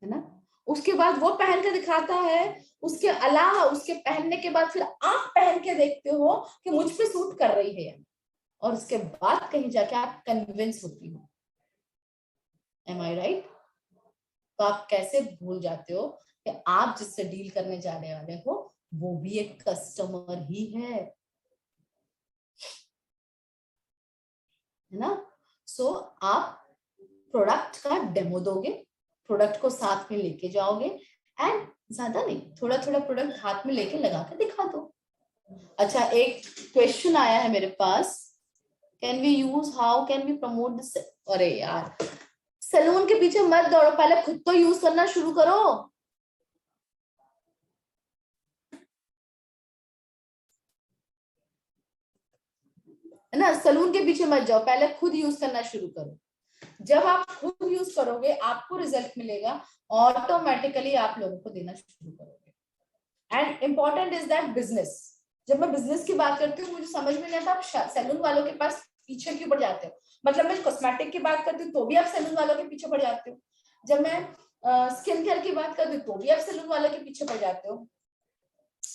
है ना। उसके बाद वो पहन के दिखाता है, उसके अलावा उसके पहनने के बाद फिर आप पहन के देखते हो कि मुझ पे सूट कर रही है, और उसके बाद कहीं जाके आप कन्विंस होती हो। एम आई राइट? तो आप कैसे भूल जाते हो कि आप जिससे डील करने जाने वाले हो वो भी एक कस्टमर ही है ना। सो आप प्रोडक्ट का डेमो दोगे, प्रोडक्ट को साथ में लेके जाओगे, एंड ज्यादा नहीं, थोड़ा थोड़ा प्रोडक्ट हाथ में लेके लगा कर दिखा दो। अच्छा, एक क्वेश्चन आया है मेरे पास, can we use, how can we promote this. अरे यार, सैलून के पीछे मत दौड़ो, पहले खुद तो यूज करना शुरू करो, है ना। सैलून के पीछे मत जाओ, पहले खुद यूज करना शुरू करो। जब आप खुद यूज करोगे आपको रिजल्ट मिलेगा, ऑटोमेटिकली आप लोगों को देना शुरू करोगे। And important is that business. जब मैं बिजनेस की बात करती हूँ मुझे समझ में नहीं आता आप सैलून वालों के पास पीछे क्यों पड़ जाते हो। मतलब मैं कॉस्मेटिक की बात करती हूँ तो भी आप सैलून वालों के पीछे पड़ जाते हो, जब मैं स्किन केयर की बात करती हूँ तो भी आप सैलून वालों के पीछे पड़ जाते हो।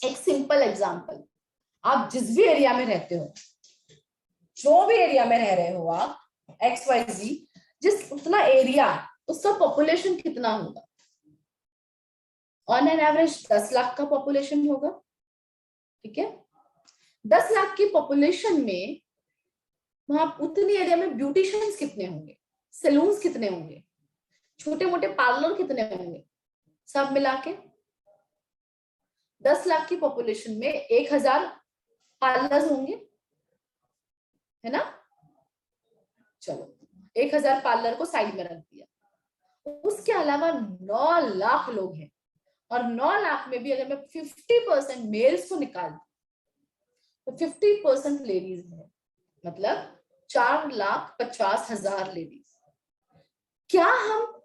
एक सिंपल एग्जाम्पल, आप जिस भी एरिया में रहते हो, जो भी एरिया में रह रहे हो आप, XYZ, जिस उतना एरिया, उसका पॉपुलेशन कितना होगा? ऑन एन एवरेज 10 लाख का पॉपुलेशन होगा, ठीक है। 10 लाख की पॉपुलेशन में वहां उतनी एरिया में ब्यूटिशियंस कितने होंगे, सैलून्स कितने होंगे, छोटे मोटे पार्लर कितने होंगे, सब मिला के 10 लाख की पॉपुलेशन में 1000 पार्लर्स होंगे, है ना। चलो 1000 पार्लर को साइड में रख दिया, उसके अलावा 9 लाख लोग हैं, और 9 लाख में भी अगर मैं 50% मेल्स को निकाल तो 50% लेडीज है, मतलब 4,50,000 लेडीज। क्या हम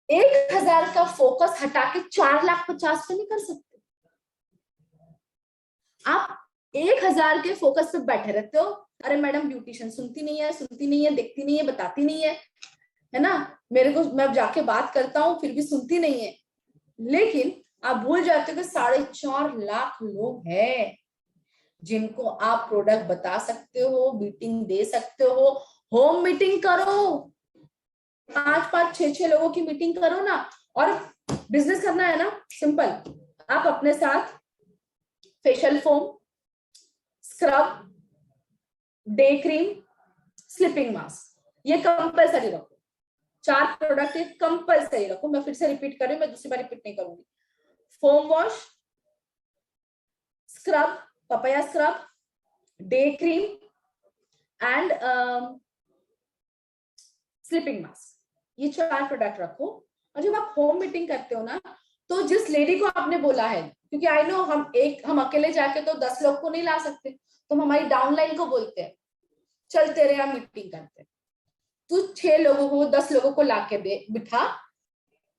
1000 का फोकस हटा के 4,50,000 पे नहीं कर सकते? आप 1000 के फोकस पे बैठे रहते हो, अरे मैडम ब्यूटिशियन सुनती नहीं है, देखती नहीं है, बताती नहीं है ना, मेरे को मैं जाके बात करता हूँ फिर भी सुनती नहीं है। लेकिन आप भूल जाते हो कि 4.5 लाख लोग हैं जिनको आप प्रोडक्ट बता सकते हो, मीटिंग दे सकते हो। होम मीटिंग करो, 5-5, 6-6 लोगों की मीटिंग करो ना। और बिजनेस करना है ना, सिंपल, आप अपने साथ facial foam, scrub, day cream, sleeping mask, ये कंपलसरी रखो। 4 प्रोडक्ट ये कंपलसरी रखो। मैं फिर से रिपीट कर रही हूँ, मैं दूसरी बार रिपीट नहीं करूंगी। Foam wash, scrub, papaya scrub, day cream and sleeping mask, ये 4 प्रोडक्ट रखो। और जब आप होम मीटिंग करते हो ना, तो जिस लेडी को आपने बोला है, क्योंकि आई नो हम अकेले जाके तो 10 लोग को नहीं ला सकते, तो हम हमारी डाउनलाइन को बोलते हैं चल तेरे यहाँ मीटिंग करते हैं, तू 6 लोगों को 10 लोगों को लाके दे बिठा,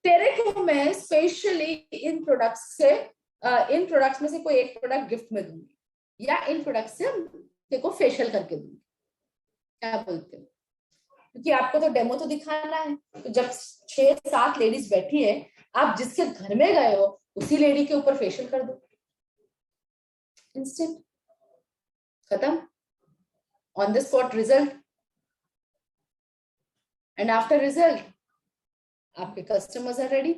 तेरे को मैं स्पेशली इन प्रोडक्ट्स में से कोई एक प्रोडक्ट गिफ्ट में दूंगी, या इन प्रोडक्ट से तेरे को फेशियल करके दूंगी। क्या बोलते हो? क्योंकि आपको तो डेमो तो दिखाना है। तो जब 6-7 लेडीज बैठी है, आप जिसके घर में गए हो उसी लेडी के ऊपर फेशियल कर दो, इंस्टेंट खत्म, on the spot result. And after result आपके कस्टमर्स आर रेडी।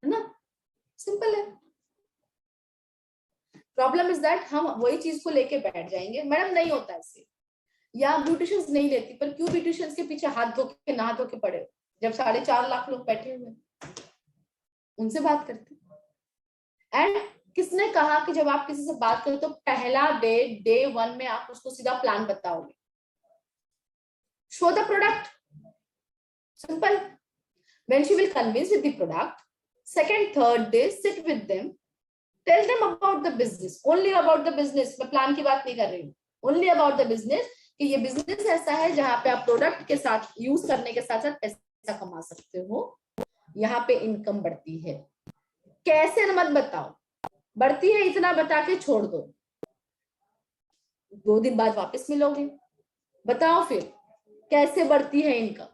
है ना, सिंपल है। प्रॉब्लम इज दैट हम वही चीज को लेके बैठ जाएंगे, मैडम नहीं होता ऐसे, या ब्यूटिशियंस नहीं लेती, पर क्यों ब्यूटिशियंस के पीछे हाथ धो के नहा धो के पड़े हो, जब 4.5 लाख लोग बैठे हुए, उनसे बात करते। एंड किसने कहा कि जब आप किसी से बात करो तो पहला डे 1 में आप उसको सीधा प्लान बताओगे? Show the product, simple. When she will convince with the product, second, third day, sit with them, tell them about the business, only about the business. मैं प्लान की बात नहीं कर रही हूँ, only about the business, कि ये बिजनेस ऐसा है जहां पे आप प्रोडक्ट के साथ यूज करने के साथ साथ पैसा कमा सकते हो, यहाँ पे इनकम बढ़ती है। कैसे मत बताओ, बढ़ती है इतना बता के छोड़ दो, 2 दिन बाद वापस मिलोगे। बताओ फिर कैसे बढ़ती है इनकम,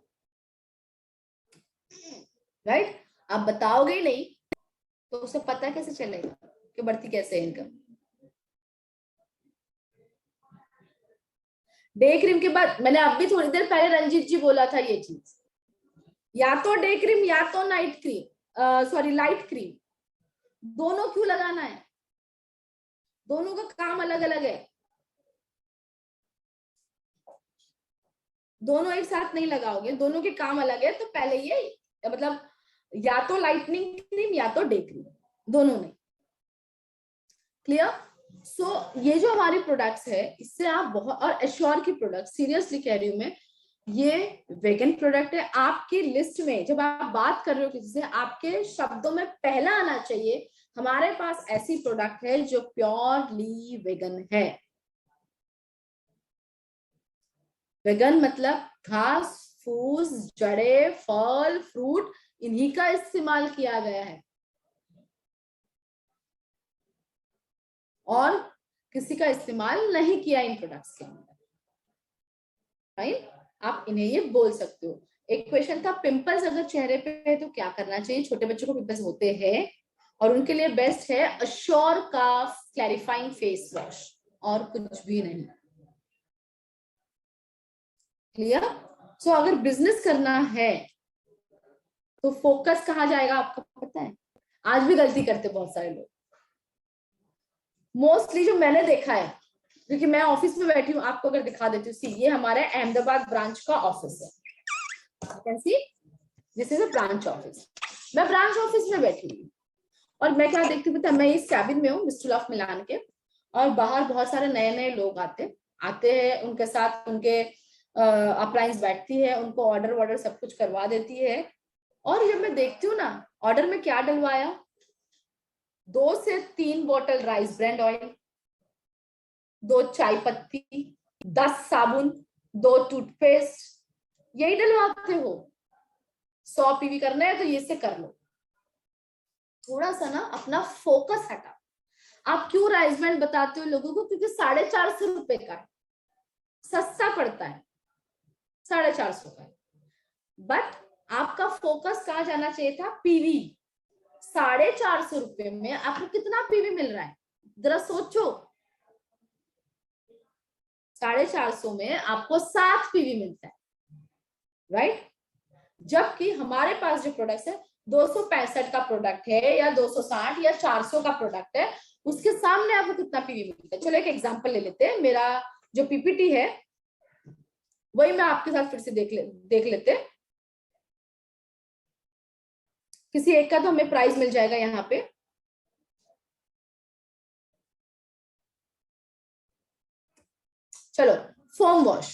राइट? आप बताओगे ही नहीं तो उसे पता कैसे चलेगा कि बढ़ती कैसे है इनकम। डे क्रीम के बाद मैंने अभी थोड़ी देर पहले रंजीत जी बोला था ये चीज, या तो डे क्रीम या तो night cream, sorry light cream, दोनों क्यों लगाना है? दोनों का काम अलग अलग है, दोनों एक साथ नहीं लगाओगे, दोनों के काम अलग है। तो पहले ये मतलब या तो लाइटनिंग क्रीम या तो डे क्रीम, दोनों नहीं। क्लियर? सो ये जो हमारी प्रोडक्ट्स है इससे आप बहुत, और एश्योर की प्रोडक्ट सीरियसली कह रही हूं मैं, ये वेगन प्रोडक्ट है। आपकी लिस्ट में जब आप बात कर रहे हो किसी से, आपके शब्दों में पहला आना चाहिए हमारे पास ऐसी प्रोडक्ट है जो प्योरली वेगन है। वेगन मतलब घास फूस जड़े फल फ्रूट इन्हीं का इस्तेमाल किया गया है और किसी का इस्तेमाल नहीं किया इन प्रोडक्ट्स के अंदर, राइट? आप इन्हें ये बोल सकते हो। एक क्वेश्चन था पिंपल्स अगर चेहरे पे है तो क्या करना चाहिए? छोटे बच्चों को पिंपल्स होते हैं और उनके लिए बेस्ट है अश्योर का क्लैरिफाइंग फेस वॉश, और कुछ भी नहीं। क्लियर? सो अगर बिजनेस करना है तो फोकस कहाँ जाएगा आपको पता है? आज भी गलती करते बहुत सारे लोग, मोस्टली जो मैंने देखा है, क्योंकि मैं ऑफिस में बैठी हूँ, आपको अगर दिखा देती हूँ, सी ये हमारे अहमदाबाद ब्रांच का ऑफिस है, can see this is a branch office. मैं ब्रांच ऑफिस में बैठी हूँ और मैं क्या देखती हूँ, मैं इस कैबिन में हूँ मिस्टर ऑफ मिलान के, और बाहर बहुत सारे नए नए लोग आते हैं, उनके साथ उनके अप्लायंस बैठती है, उनको ऑर्डर वॉर्डर सब कुछ करवा देती है। और जब मैं देखती हूँ ना ऑर्डर में क्या डलवाया, 2 से 3 बोतल राइस ब्रांड ऑयल, 2 चाय पत्ती, 10 साबुन, 2 टूथपेस्ट, यही डलवाते हो। 100 पीवी करना है तो ये से कर लो। थोड़ा सा ना अपना फोकस हटा। आप क्यों राइस ब्रांड बताते हो लोगों को? क्योंकि 450 रुपए का है, सस्ता पड़ता है, 450 का है। बट आपका फोकस कहाँ जाना चाहिए था? पीवी। 450 रुपए में आपको कितना पीवी मिल रहा है जरा सोचो। 450 में आपको 7 पीवी मिलता है, राइट? जबकि हमारे पास जो प्रोडक्ट है 265 का प्रोडक्ट है या 260 या 400 का प्रोडक्ट है, उसके सामने आपको कितना पीवी मिलता है। चलो एक एग्जांपल ले लेते हैं, मेरा जो पीपीटी है वही मैं आपके साथ फिर से देख लेते हैं। किसी एक का तो हमें प्राइस मिल जाएगा यहाँ पे। चलो फोम वॉश,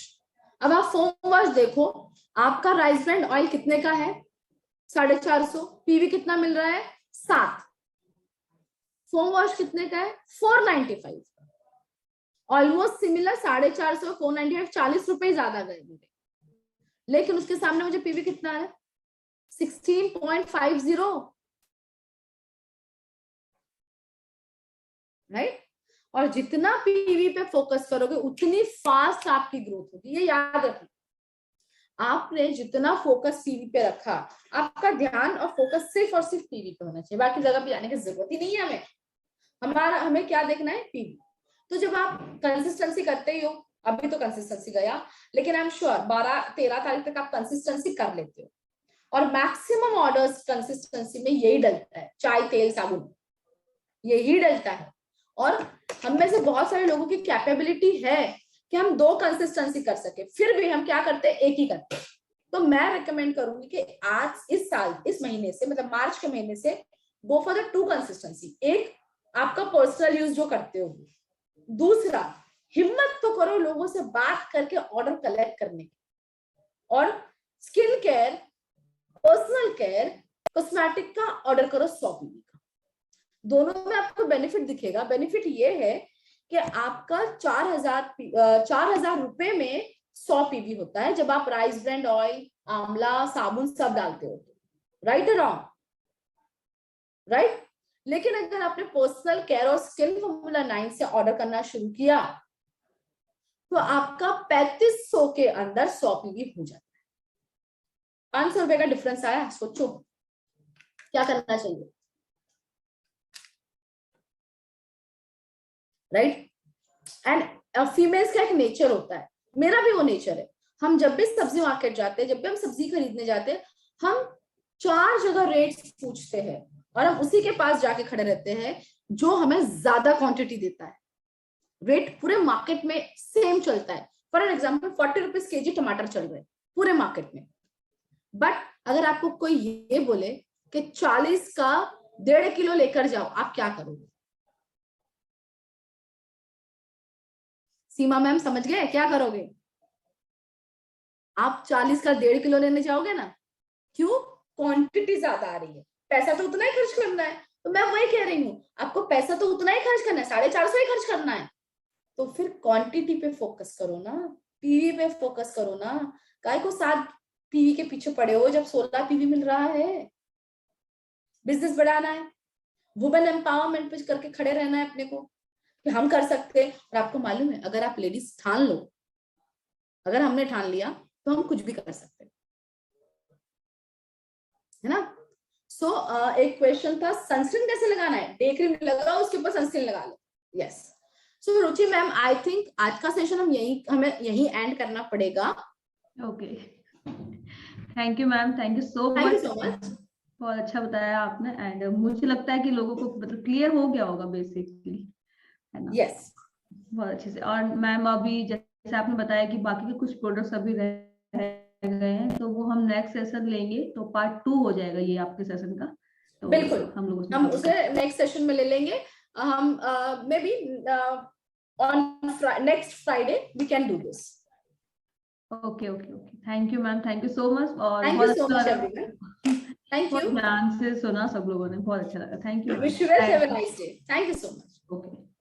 अब आप फोम वॉश देखो, आपका राइस ब्रांड ऑयल कितने का है? 450, पीवी कितना मिल रहा है? 7। फोम वॉश कितने का है? 495। ऑलमोस्ट सिमिलर, 450 495, 40 रुपए ज्यादा गए मेरे, लेकिन उसके सामने मुझे पीवी कितना है? 16.50, राइट? और जितना पीवी पे फोकस करोगे उतनी फास्ट आपकी ग्रोथ होगी, ये याद रखना। आपने जितना फोकस पीवी पे रखा, आपका ध्यान और फोकस सिर्फ और सिर्फ पीवी पे होना चाहिए, बाकी जगह पे जाने की जरूरत ही नहीं है हमें क्या देखना है? पीवी। तो जब आप कंसिस्टेंसी करते ही हो, अभी तो कंसिस्टेंसी गया, लेकिन आई एम श्योर 12-13 तारीख तक आप कंसिस्टेंसी कर लेते हो, और मैक्सिमम ऑर्डर्स कंसिस्टेंसी में यही डलता है, चाय तेल साबुन यही डलता है। और हम में से बहुत सारे लोगों की कैपेबिलिटी है कि हम 2 कंसिस्टेंसी कर सके, फिर भी हम क्या करते हैं? एक ही करते हैं। तो मैं रिकमेंड करूंगी कि आज इस साल इस महीने से, मतलब मार्च के महीने से, गो फॉर द 2 कंसिस्टेंसी। एक आपका पर्सनल यूज जो करते हो, दूसरा हिम्मत तो करो लोगों से बात करके ऑर्डर कलेक्ट करने की, और skin care personal care cosmetic का ऑर्डर करो 100 पीवी का। दोनों में आपको बेनिफिट दिखेगा। बेनिफिट ये है कि आपका 4000 रुपए में 100 पीवी होता है जब आप राइस ब्रांड ऑयल आंवला साबुन सब डालते हो, राइट और रॉन्ग? राइट? लेकिन अगर आपने पर्सनल केयर और स्किन फॉर्मूला 9 से ऑर्डर करना शुरू किया तो आपका 3500 के अंदर 100 पीवी हो जाता है। 500 रुपए का डिफरेंस आया, सोचो क्या करना चाहिए, राइट। एंड फीमेल्स का एक नेचर होता है, मेरा भी वो नेचर है, हम जब भी सब्जी मार्केट जाते हैं, जब भी हम सब्जी खरीदने जाते हैं, हम 4 जगह रेट्स पूछते हैं और हम उसी के पास जाके खड़े रहते हैं जो हमें ज्यादा क्वांटिटी देता है। रेट पूरे मार्केट में सेम चलता है। फॉर एग्जाम्पल 40 रुपीज केजी टमाटर चल रहे हैं पूरे मार्केट में, बट अगर आपको कोई ये बोले कि 40 का 1.5 किलो लेकर जाओ, आप क्या करोगे? सीमा मैम समझ गए क्या करोगे? आप 40 का 1.5 किलो लेने जाओगे ना, क्यों? क्वांटिटी ज्यादा आ रही है, पैसा तो उतना ही खर्च करना है। तो मैं वही कह रही हूँ, आपको पैसा तो उतना ही खर्च करना है, 450 ही खर्च करना है, तो फिर क्वांटिटी पे फोकस करो ना, पीवी पे फोकस करो ना। काय को 7 पीवी के पीछे पड़े हो जब 16 पीवी मिल रहा है? बिजनेस बढ़ाना है, वुमेन एम्पावरमेंट पे करके खड़े रहना है अपने को कि हम कर सकते हैं। और आपको मालूम है, अगर आप लेडीज ठान लो, अगर हमने ठान लिया तो हम कुछ भी कर सकते हैं, है ना। सो एक क्वेश्चन था, सनस्क्रीन कैसे लगाना है? डे क्रीम लगाओ, उसके ऊपर सनस्क्रीन लगा लो। Yes. So Ruchi ma'am, I think आज का सेशन हमें यही एंड करना पड़ेगा। Okay, thank you ma'am, thank you so thank you much. So much, बहुत अच्छा बताया आपने, एंड मुझे लगता है कि लोगों को मतलब क्लियर हो गया होगा बेसिकली, है ना। यस, बहुत अच्छे से। और मैम अभी जैसे आपने बताया कि बाकी के कुछ प्रोडक्ट्स अभी रह गए हैं, तो वो हम नेक्स्ट सेशन लेंगे, तो पार्ट 2 हो जाएगा ये आपके सेशन का। तो बिल्कुल हम लोग हम उसे नेक्स्ट सेशन में ले लेंगे। हम maybe on next Friday we can do this. Okay okay okay, thank you ma'am, thank you so much. और थैंक बहुत यू सो अच्छा मच लगा, एवरीवन, थैंक बहुत यू, ध्यान से सुना सब लोगों ने, बहुत अच्छा लगा। Thank you ma'am, wish you well, have a nice day, thank you so much. Okay.